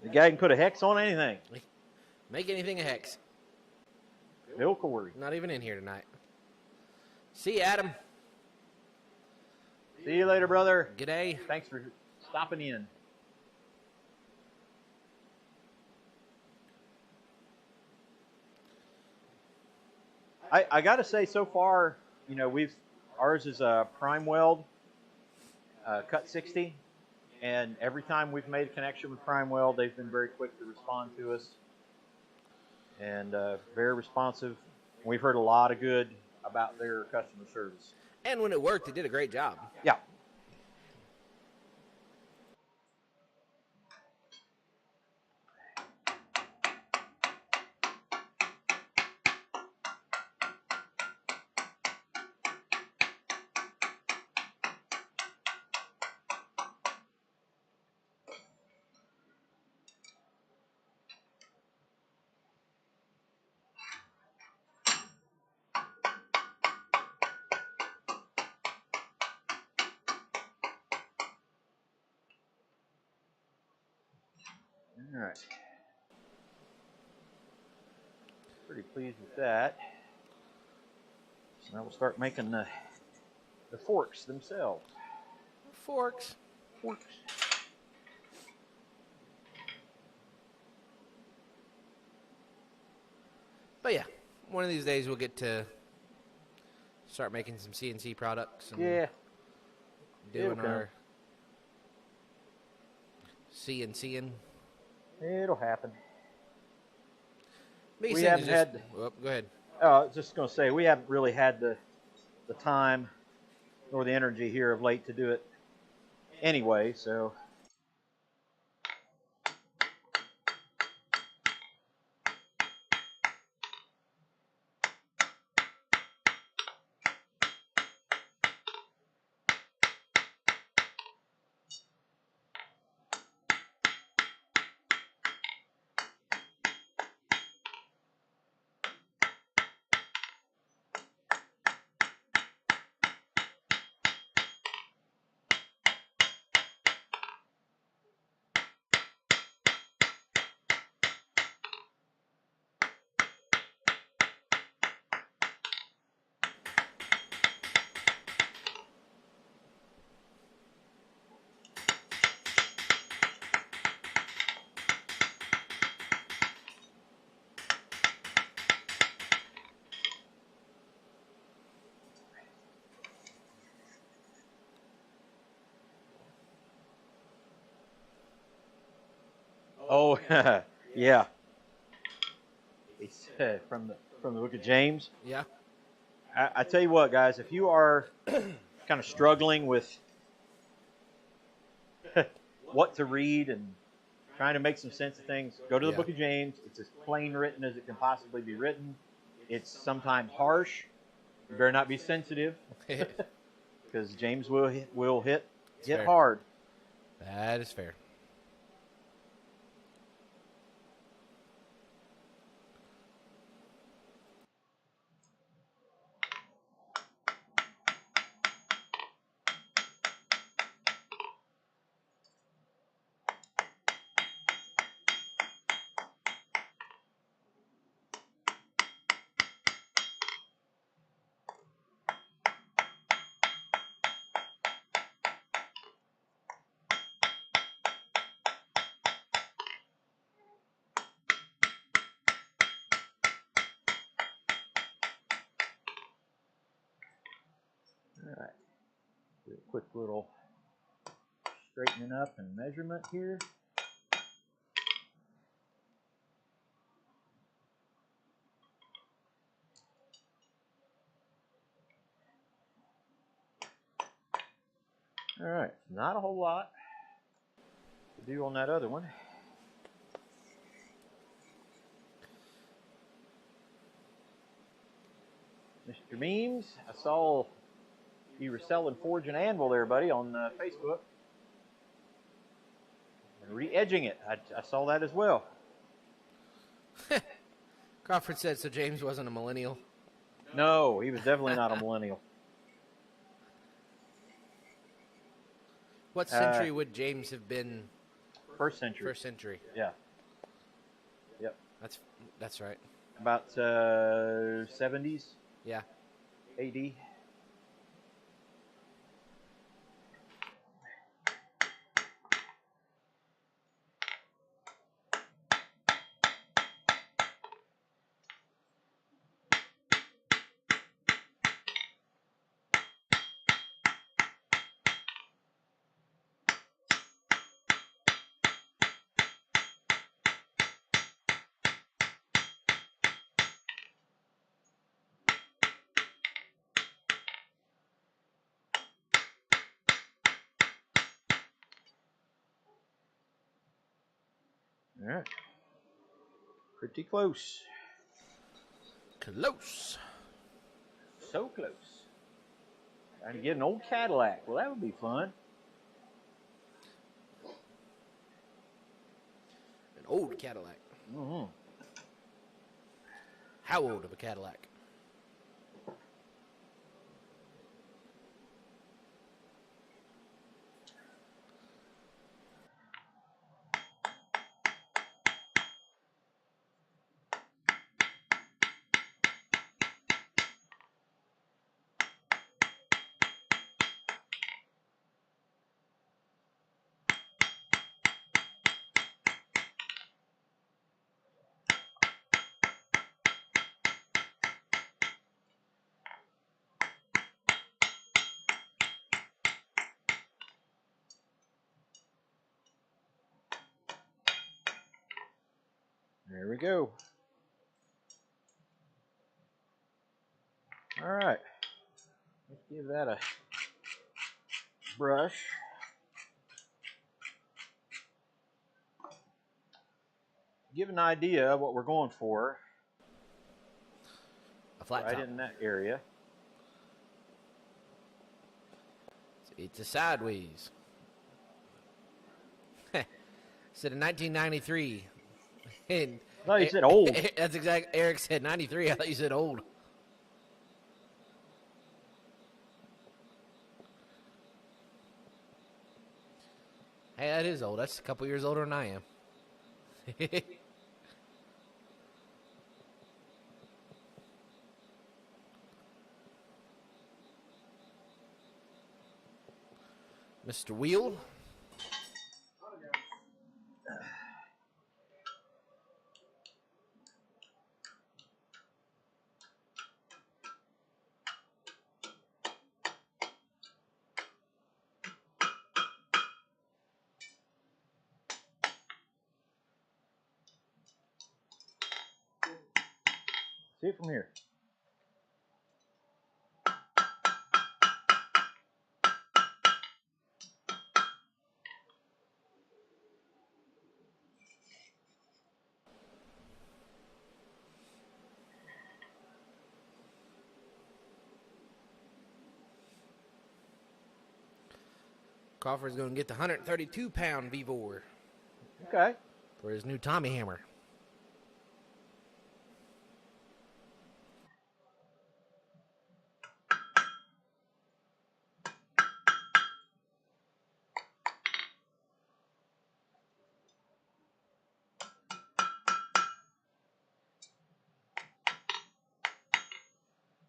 The guy can put a hex on anything. Make anything a hex. Bill Corey. Not even in here tonight. See you, Adam. See you later, brother. G'day. Thanks for stopping in. I got to say, so far, you know, ours is a prime weld, cut 60, and every time we've made a connection with prime weld, they've been very quick to respond to us, and very responsive. We've heard a lot of good about their customer service. And when it worked, it did a great job. Yeah. All right. Pretty pleased with that. So now we'll start making the forks themselves. Forks. Forks. But yeah, one of these days we'll get to start making some CNC products. And Yeah. doing our CNCing. It'll happen. Biggest We thing haven't is just- had. Oh, go ahead. I was just going to say, we haven't really had the time nor the energy here of late to do it anyway, so. Oh, yeah. It's from the book of James. Yeah. I tell you what, guys, if you are kind of struggling with what to read and trying to make some sense of things, go to the book of James. It's as plain written as it can possibly be written. It's sometimes harsh. You better not be sensitive, because James will hit fair. hard. That is fair. All right. Do a quick little straightening up and measurement here. All right, not a whole lot to do on that other one. Mr. Memes, I saw you were selling Forge and Anvil there, buddy, on Facebook. And re-edging it. I saw that as well. Crawford said so. James wasn't a millennial. No, he was definitely not a millennial. What century would James have been? First century. First century. Yeah. Yep. That's right. About 70s. Yeah. AD. All right. Pretty close. Close. So close. Trying to get an old Cadillac. Well, that would be fun. An old Cadillac. Mm-hmm. How old of a Cadillac? There we go. All right. Let's give that a brush. Give an idea of what we're going for. A flat right top. in that area. It's a sideways. Said in 1993. And No, you said old. That's exact. Eric said 93. I thought you said old. Hey, that is old. That's a couple years older than I am. Mr. Wheel. See it from here. Crawford's going to get the 132-pound V-Vor Okay. for his new Tommy hammer.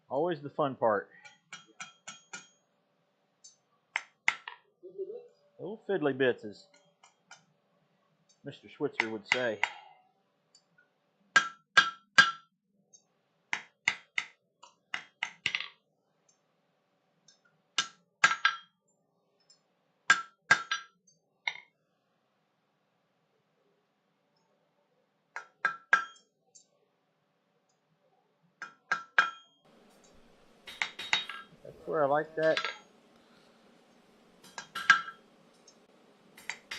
Always the fun part. Little fiddly bits, as Mr. Switzer would say. That's where I like that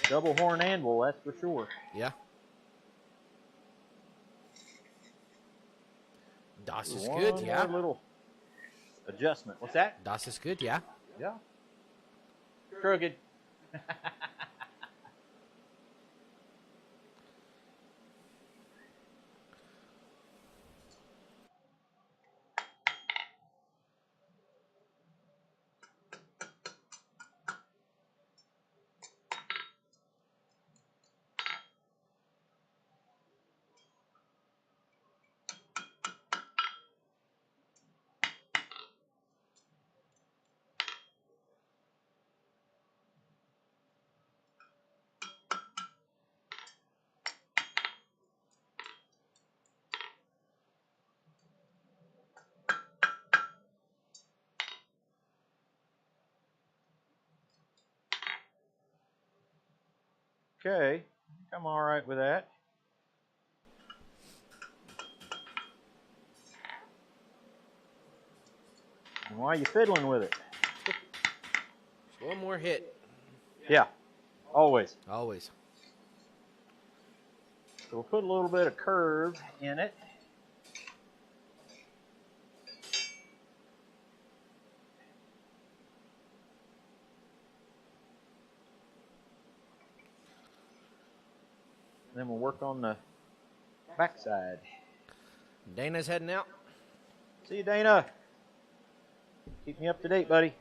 double horn anvil, that's for sure. Yeah. Das is One good, yeah. more little adjustment. What's that? Das is good, yeah. Yeah. Crooked. Okay, I think I'm all right with that. And why are you fiddling with it? Just one more hit. Yeah, always. Always. So we'll put a little bit of curve in it. Then we'll work on the backside. Dana's heading out. See you, Dana. Keep me up to date, buddy.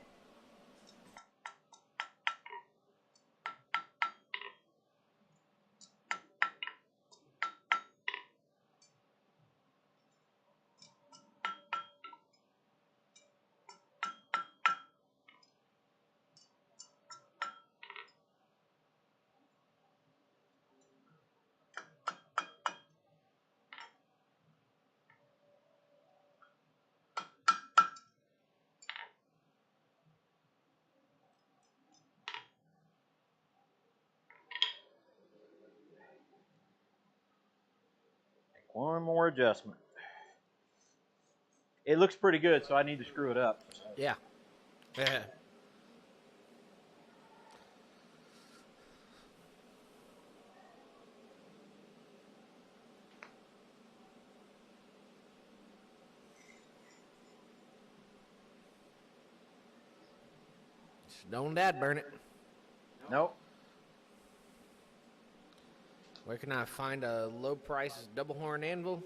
One more adjustment. It looks pretty good, so I need to screw it up. Yeah. Yeah. Don't dad burn it. Nope. Where can I find a low price double horn anvil?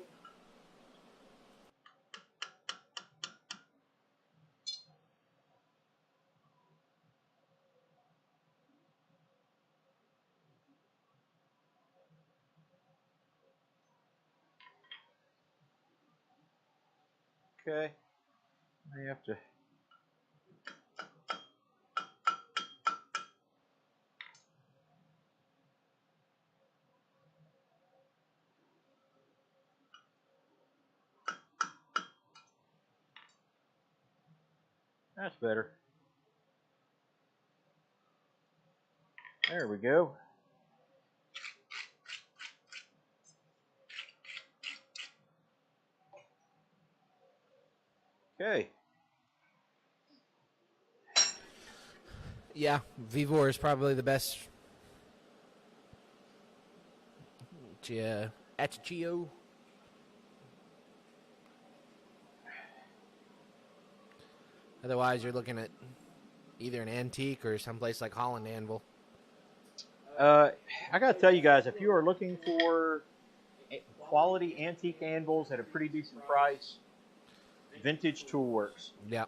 Okay. I have to. That's better. There we go. Okay. Yeah, Vivor is probably the best. Yeah, Achio. Otherwise, you're looking at either an antique or someplace like Holland Anvil. I gotta tell you guys, if you are looking for quality antique anvils at a pretty decent price, Vintage Toolworks. Yep.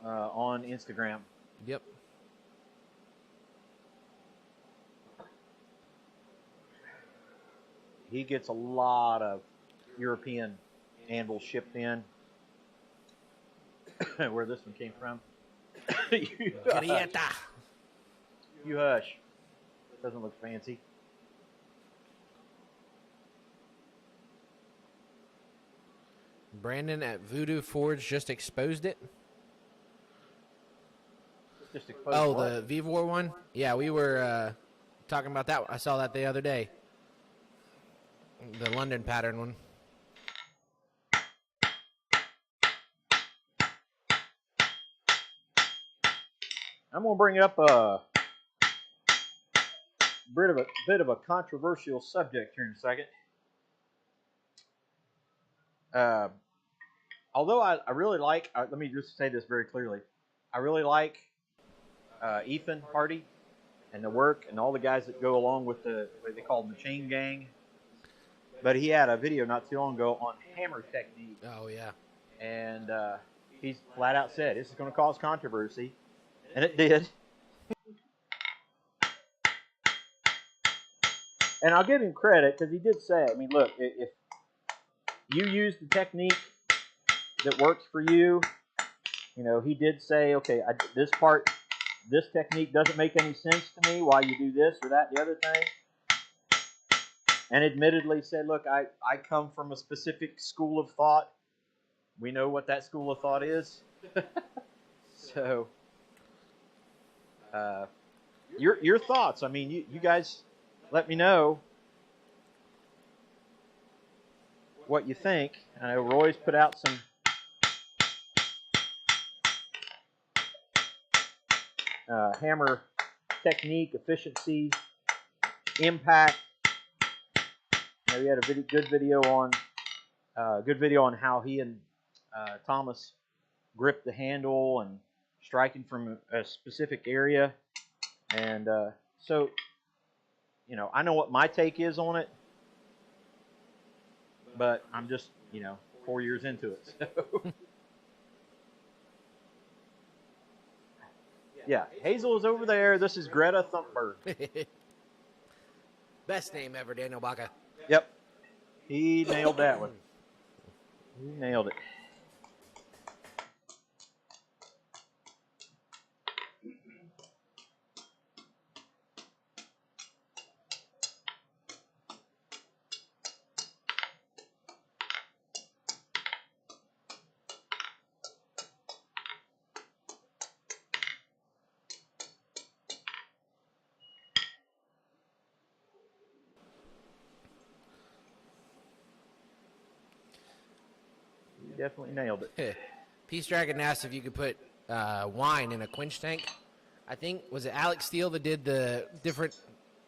On Instagram. Yep. He gets a lot of European anvils shipped in. Where this one came from. Grieta. You hush. Doesn't look fancy. Brandon at Voodoo Forge just exposed it. Just exposed Oh, what? the Vivor one? Yeah, we were talking about that. I saw that the other day. The London pattern one. I'm going to bring up a bit of a controversial subject here in a second. Although I really like, let me just say this very clearly. I really like Ethan Hardy and the work and all the guys that go along with what they call the chain gang. But he had a video not too long ago on hammer technique. Oh, yeah. And he's flat out said, this is going to cause controversy. And it did. And I'll give him credit because he did say, I mean, look, if you use the technique that works for you, you know, he did say, okay, this technique doesn't make any sense to me why you do this or that, the other thing. And admittedly said, look, I come from a specific school of thought. We know what that school of thought is. So, your thoughts. I mean, you guys, let me know what you think. I know Roy's put out some hammer technique, efficiency, impact. You know, he had a good video on how he and Thomas grip the handle and striking from a specific area. And so, you know, I know what my take is on it, but I'm just, you know, 4 years into it. So. Yeah, Hazel is over there. This is Greta Thunberg. Best name ever, Daniel Baca. Yep. He nailed that one. He nailed it. Definitely nailed it. Peace Dragon asked if you could put wine in a quench tank. I think, was it Alex Steele that did the different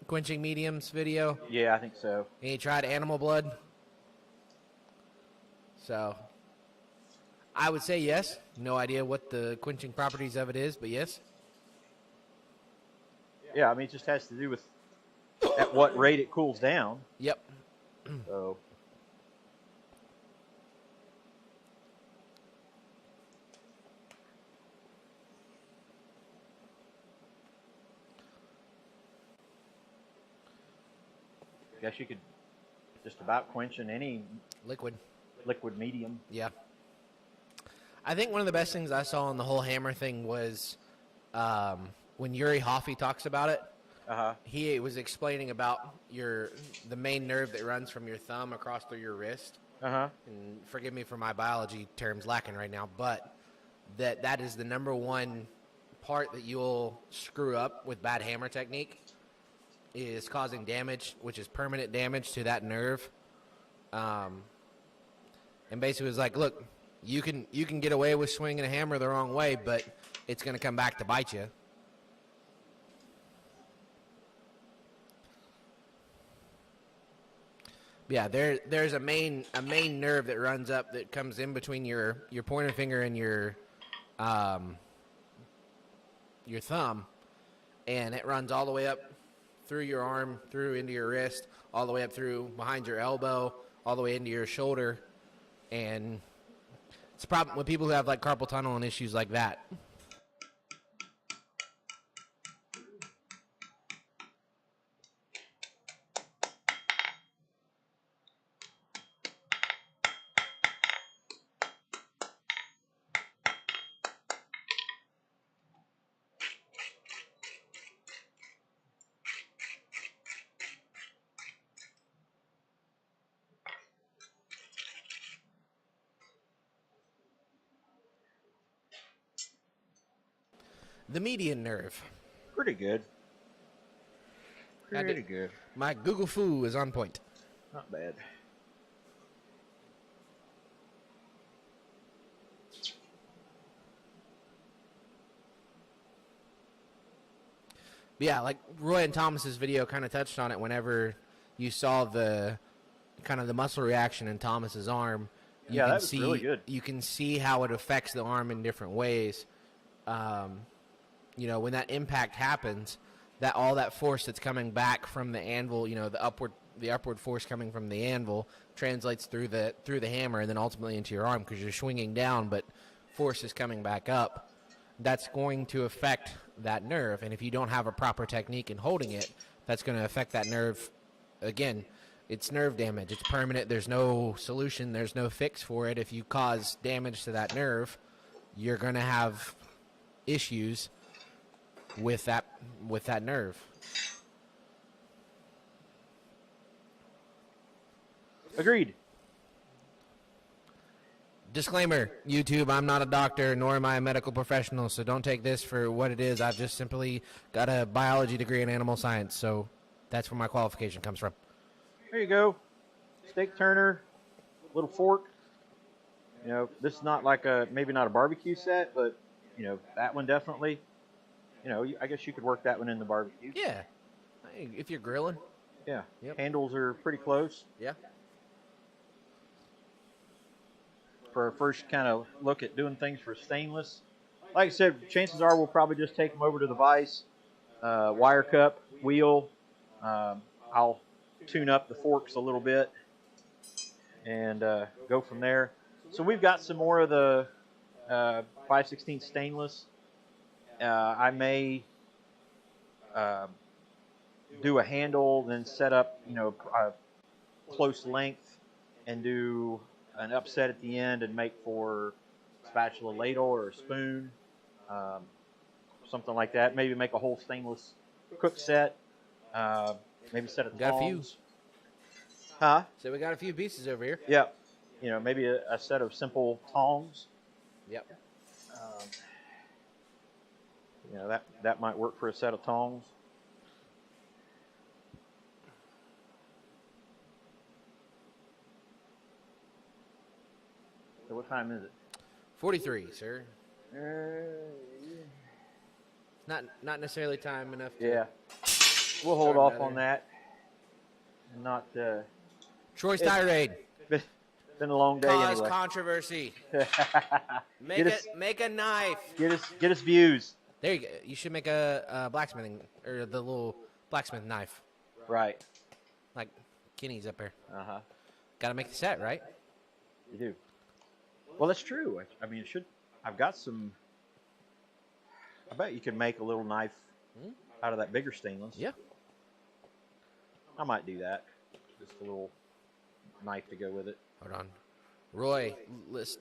quenching mediums video? Yeah, I think so. And he tried animal blood. So, I would say yes. No idea what the quenching properties of it is, but yes. Yeah, I mean, it just has to do with at what rate it cools down. Yep. So. I guess you could just about quench in any liquid medium. Yeah. I think one of the best things I saw on the whole hammer thing was when Yuri Hoffey talks about it. He was explaining about the main nerve that runs from your thumb across through your wrist. And forgive me for my biology terms lacking right now, but that is the number one part that you'll screw up with bad hammer technique. Is causing damage, which is permanent damage to that nerve. And basically was like, look, you can get away with swinging a hammer the wrong way, but it's going to come back to bite you. Yeah, there's a main nerve that runs up that comes in between your pointer finger and your thumb, and it runs all the way up through your arm, through into your wrist, all the way up through behind your elbow, all the way into your shoulder. And it's a problem with people who have like carpal tunnel and issues like that. The median nerve. Pretty good. Pretty good. My Google Foo is on point. Not bad. Yeah, like Roy and Thomas's video kind of touched on it whenever you saw the kind of the muscle reaction in Thomas's arm. Yeah, that was really good. You can see how it affects the arm in different ways. You know, when that impact happens, that all that force that's coming back from the anvil, you know, the upward force coming from the anvil translates through the hammer and then ultimately into your arm because you're swinging down, but force is coming back up. That's going to affect that nerve, and if you don't have a proper technique in holding it, that's going to affect that nerve. Again, it's nerve damage. It's permanent. There's no solution. There's no fix for it. If you cause damage to that nerve, you're going to have issues with that nerve. Agreed. Disclaimer, YouTube, I'm not a doctor, nor am I a medical professional, so don't take this for what it is. I've just simply got a biology degree in animal science, so That's where my qualification comes from. There you go. Steak turner, little fork. You know, this is not like maybe not a barbecue set, but you know that one definitely. You know, I guess you could work that one in the barbecue. Yeah. If you're grilling. Yeah. Yep. Handles are pretty close. Yeah. For our first kind of look at doing things for stainless. Like I said, chances are we'll probably just take them over to the vise, wire cup, wheel. I'll tune up the forks a little bit and go from there. So we've got some more of the 5/16 stainless. I may do a handle, then set up, you know, a close length and do an upset at the end and make for spatula ladle or a spoon, something like that. Maybe make a whole stainless cook set, maybe set of tongs. Got a few. Huh? So we got a few pieces over here. Yeah. You know, maybe a set of simple tongs. Yep. You know, that might work for a set of tongs. So what time is it? 43, sir. Not necessarily time enough to... Yeah. We'll hold off on that. And not... Troy's tirade. Been a long day Cause anyway. controversy. Make a knife. Get us views. There you go. You should make a blacksmithing, or the little blacksmith knife. Right. Like Kenny's up there. Uh-huh. Got to make the set, right? You do. Well, that's true. I mean, I've got some... I bet you could make a little knife out of that bigger stainless. Yeah. I might do that. Just a little knife to go with it. Hold on. Roy,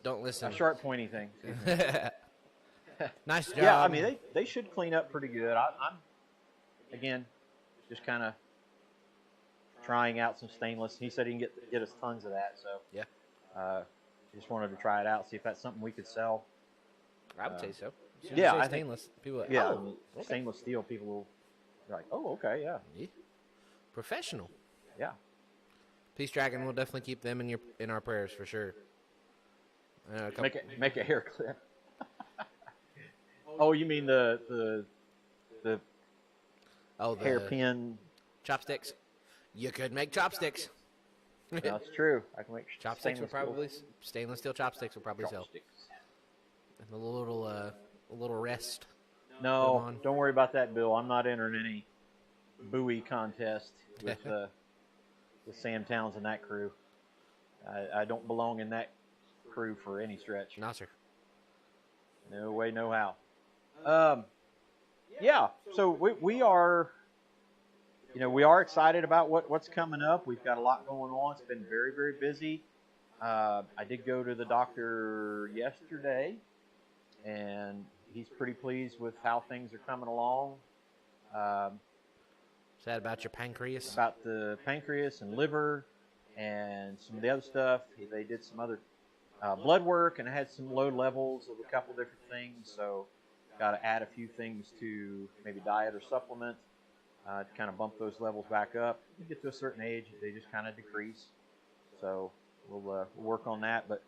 don't listen. A sharp, pointy thing. Nice job. Yeah, I mean, they should clean up pretty good. I'm again, just kind of trying out some stainless. He said he can get us tons of that, so yeah. Just wanted to try it out, see if that's something we could sell. I would say so. Yeah, I stainless. People are like, yeah, oh, okay. Stainless steel. People will be like, oh, okay, yeah. Professional. Yeah. Peace Dragon, we'll definitely keep them in our prayers for sure. Make a hair clip. Oh, you mean the hairpin chopsticks? You could make chopsticks. That's true. I can make chopsticks. Stainless steel chopsticks will probably sell. And a little rest. No, don't worry about that, Bill. I'm not entering any buoy contest with Sam Towns and that crew. I don't belong in that crew for any stretch. No, sir. No way, no how. Yeah. So we are, we are excited about what's coming up. We've got a lot going on. It's been very, very busy. I did go to the doctor yesterday, and he's pretty pleased with how things are coming along. Is that about your pancreas? About the pancreas and liver and some of the other stuff. They did some other blood work, and I had some low levels of a couple different things. So got to add a few things to maybe diet or supplement to kind of bump those levels back up. You get to a certain age, they just kind of decrease. So we'll work on that. But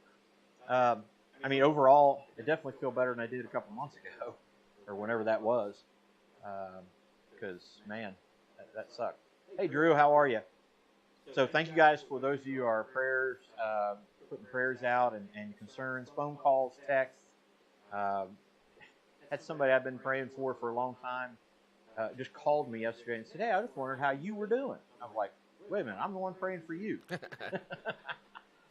I mean, overall, I definitely feel better than I did a couple months ago, or whenever that was. Because man, that sucked. Hey, Drew, how are you? So thank you guys for those of you who are prayers, putting prayers out and concerns, phone calls, texts. Had somebody I've been praying for a long time just called me yesterday and said, hey, I just wondered how you were doing. I'm like, wait a minute, I'm the one praying for you.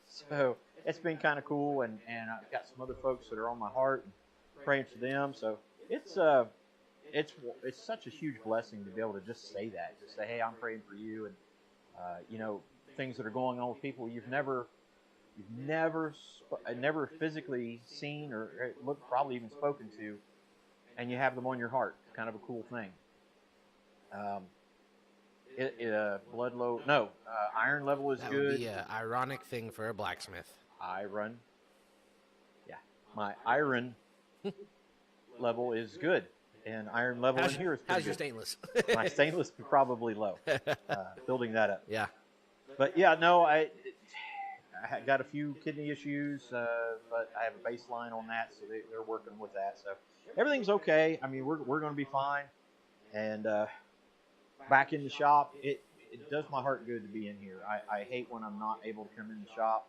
So it's been kind of cool, and I've got some other folks that are on my heart and praying for them. So it's such a huge blessing to be able to just say that, just say, hey, I'm praying for you, and things that are going on with people you've never physically seen or probably even spoken to, and you have them on your heart. It's kind of a cool thing. Iron level is that good. That would be an ironic thing for a blacksmith. My iron level is good. and iron level in here is pretty how's your good. stainless? My stainless is probably low. Building that up. Yeah. But yeah, no, I got a few kidney issues, but I have a baseline on that, so they're working with that. So everything's okay. I mean, we're going to be fine. And back in the shop, it does my heart good to be in here. I hate when I'm not able to come in the shop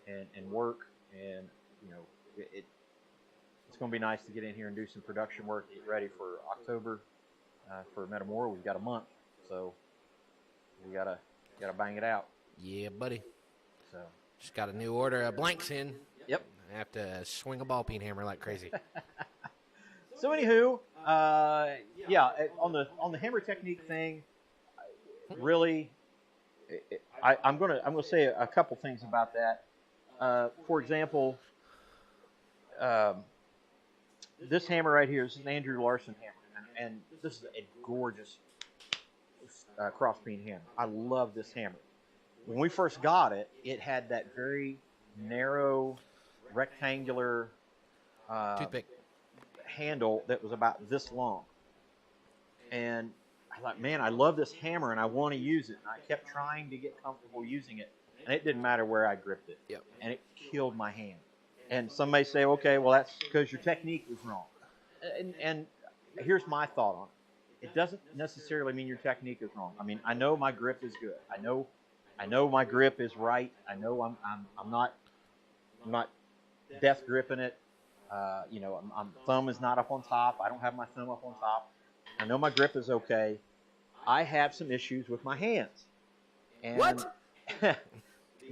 and work. And you know, it's going to be nice to get in here and do some production work, get ready for October for Metamora. We've got a month, so we gotta bang it out. Yeah, buddy. So just got a new order of blanks in. Yep. I have to swing a ball peen hammer like crazy. So anywho, yeah, on the hammer technique thing, really, I'm gonna say a couple things about that. For example, this hammer right here is an Andrew Larson hammer, and this is a gorgeous cross peen hammer. I love this hammer. When we first got it, it had that very narrow, rectangular Toothpick handle that was about this long. And I thought, man, I love this hammer and I want to use it. And I kept trying to get comfortable using it. And it didn't matter where I gripped it. Yep. And it killed my hand. And some may say, okay, well, that's because your technique was wrong. And here's my thought on it. It doesn't necessarily mean your technique is wrong. I mean, I know my grip is good. I know my grip is right. I know I'm not death gripping it. You know, thumb is not up on top. I don't have my thumb up on top. I know my grip is okay. I have some issues with my hands. And what?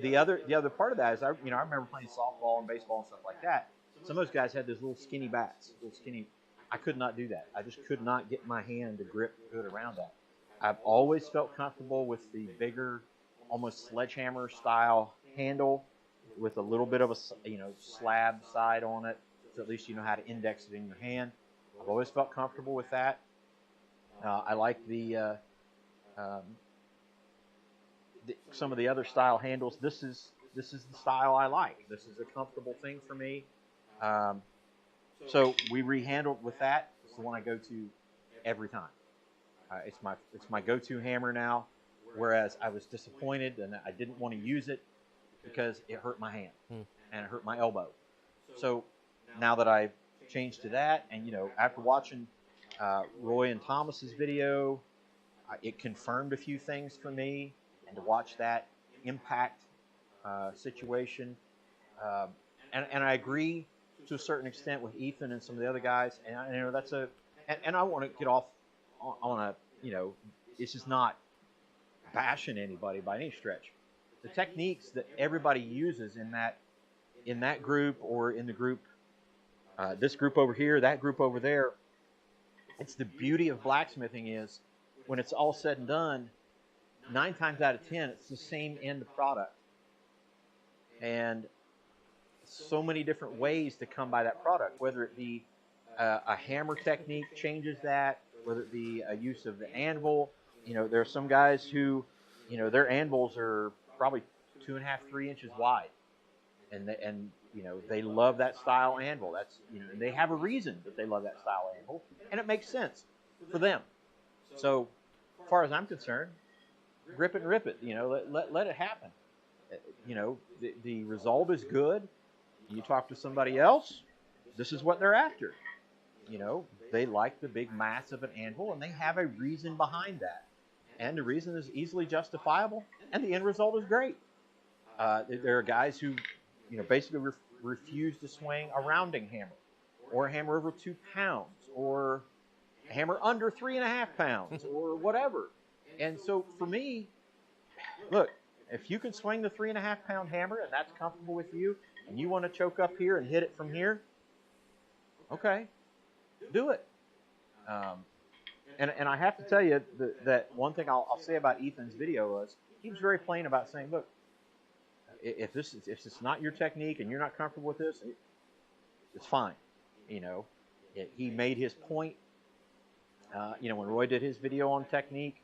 the other part of that is I remember playing softball and baseball and stuff like that. Some of those guys had those little skinny bats, I could not do that. I just could not get my hand to grip good around that. I've always felt comfortable with the bigger, almost sledgehammer style handle with a little bit of a slab side on it, so at least you know how to index it in your hand. I've always felt comfortable with that. I like some of the other style handles. This is the style I like. This is a comfortable thing for me. So we rehandled with that. It's the one I go to every time. It's my go-to hammer now. Whereas I was disappointed and I didn't want to use it because it hurt my hand and it hurt my elbow. So now that I've changed to that, and after watching Roy and Thomas's video, it confirmed a few things for me, and to watch that impact situation, and I agree to a certain extent with Ethan and some of the other guys, and I want to get off on a this is not bashing anybody by any stretch. The techniques that everybody uses in that group, or in the group, this group over here, that group over there, it's the beauty of blacksmithing is when it's all said and done, 9 times out of 10, it's the same end product. And so many different ways to come by that product, whether it be a hammer technique changes that, whether it be a use of the anvil. There are some guys who, their anvils are probably 2.5, 3 inches wide, and they love that style anvil. That's and they have a reason that they love that style anvil, and it makes sense for them. So, as far as I'm concerned, grip it and rip it. Let it happen. The result is good. You talk to somebody else, this is what they're after. They like the big mass of an anvil, and they have a reason behind that. And the reason is easily justifiable, and the end result is great. There are guys who, basically refuse to swing a rounding hammer, or a hammer over 2 pounds, or a hammer under 3.5 pounds, or whatever. And so for me, look, if you can swing the 3.5 pound hammer and that's comfortable with you, and you want to choke up here and hit it from here, okay, do it. And I have to tell you that one thing I'll say about Ethan's video was he was very plain about saying, look, if it's not your technique and you're not comfortable with this, it's fine. He made his point. When Roy did his video on technique,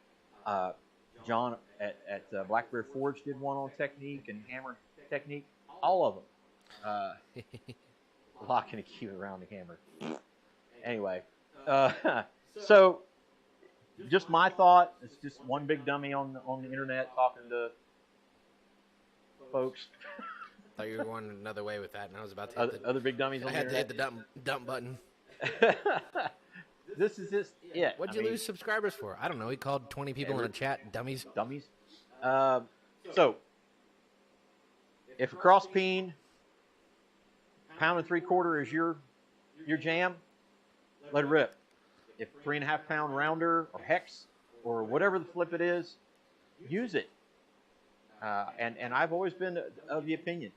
John at Blackbeard Forge did one on technique and hammer technique. All of them. Locking a key around the hammer. Anyway, So, just my thought. It's just one big dummy on the internet talking to folks. Thought you were going another way with that, and I was about to hit Other big dummies on I the had to hit internet. the dump button. This is just it. What'd you lose subscribers for? I don't know. He called 20 people in a chat dummies. Dummies. So, if a cross peen, 1 3/4 pounds is your jam, let it rip. If 3.5 pound rounder or hex or whatever the flip it is, use it. And I've always been of the opinion,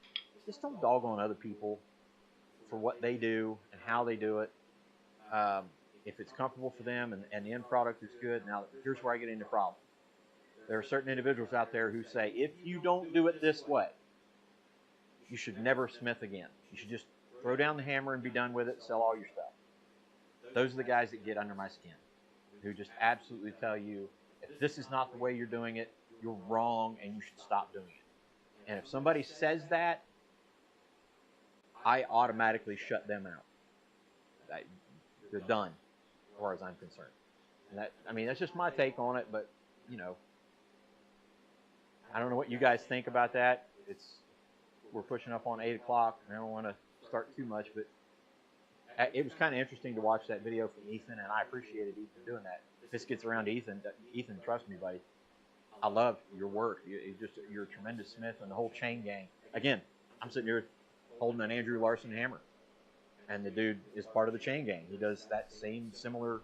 just don't dog on other people for what they do and how they do it. If it's comfortable for them and the end product is good. Now, here's where I get into problem. There are certain individuals out there who say, if you don't do it this way, you should never smith again. You should just throw down the hammer and be done with it, sell all your stuff. Those are the guys that get under my skin, who just absolutely tell you, if this is not the way you're doing it, you're wrong and you should stop doing it. And if somebody says that, I automatically shut them out. They're done, as far as I'm concerned. And that's just my take on it, but, I don't know what you guys think about that. We're pushing up on 8 o'clock, and I don't want to start too much, but it was kind of interesting to watch that video from Ethan, and I appreciated Ethan doing that. If this gets around to Ethan, trust me, buddy, I love your work. You're a tremendous smith, and the whole chain gang. Again, I'm sitting here holding an Andrew Larson hammer, and the dude is part of the chain gang. He does that same similar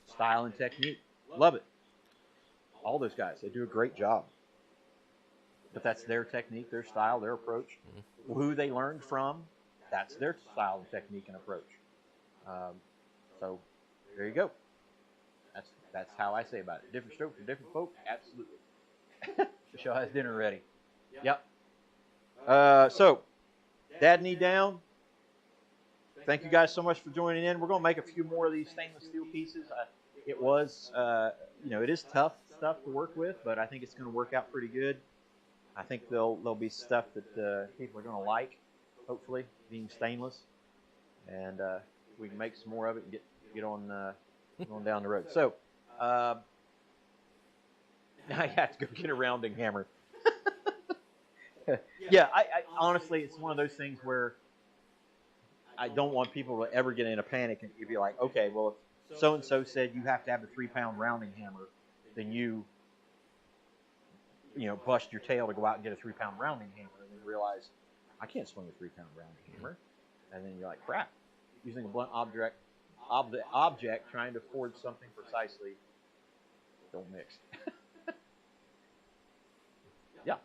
style and technique. Love it. All those guys, they do a great job. But that's their technique, their style, their approach. Mm-hmm. Who they learned from, that's their style and technique and approach. So there you go. That's how I say about it. Different stroke for different folk, absolutely. Michelle has dinner ready. Yep. So, Dad Knee Down. Thank you guys so much for joining in. We're going to make a few more of these stainless steel pieces. It was, it is tough stuff to work with, but I think it's going to work out pretty good. I think there'll be stuff that people are going to like, hopefully, being stainless, and we can make some more of it and get on going down the road. So now I have to go get a rounding hammer. Yeah, I honestly, it's one of those things where I don't want people to ever get in a panic and be like, okay, well, if so and so said you have to have a 3-pound rounding hammer, then you bust your tail to go out and get a 3-pound rounding hammer, and then realize I can't swing a 3-pound rounding hammer, and then you're like, crap, using a blunt object trying to forge something precisely don't mix. Yeah.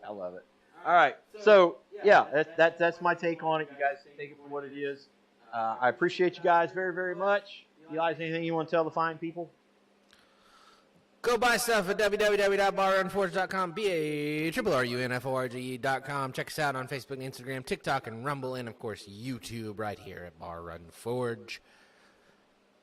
I love it. All right, so yeah, that's my take on it. You guys take it for what it is. I appreciate you guys very, very much. Eli, anything you want to tell the fine people? Go buy stuff at www.barrunforge.com, BARRUNFORGE.com. Check us out on Facebook, Instagram, TikTok, and Rumble, and, of course, YouTube right here at Bar Run Forge.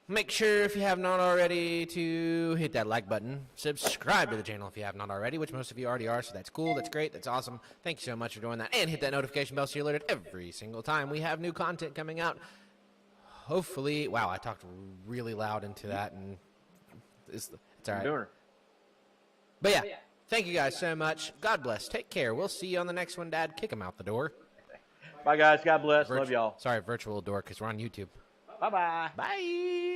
Make sure, if you have not already, to hit that like button. Subscribe to the channel if you have not already, which most of you already are, so that's cool, that's great, that's awesome. Thank you so much for doing that. And hit that notification bell so you're alerted every single time we have new content coming out. Hopefully, wow, I talked really loud into that, and it's all right. But yeah, thank you guys so much. God bless. Take care. We'll see you on the next one, Dad. Kick him out the door. Bye, guys. God bless. Love y'all. Sorry, virtual door, because we're on YouTube. Bye-bye. Bye.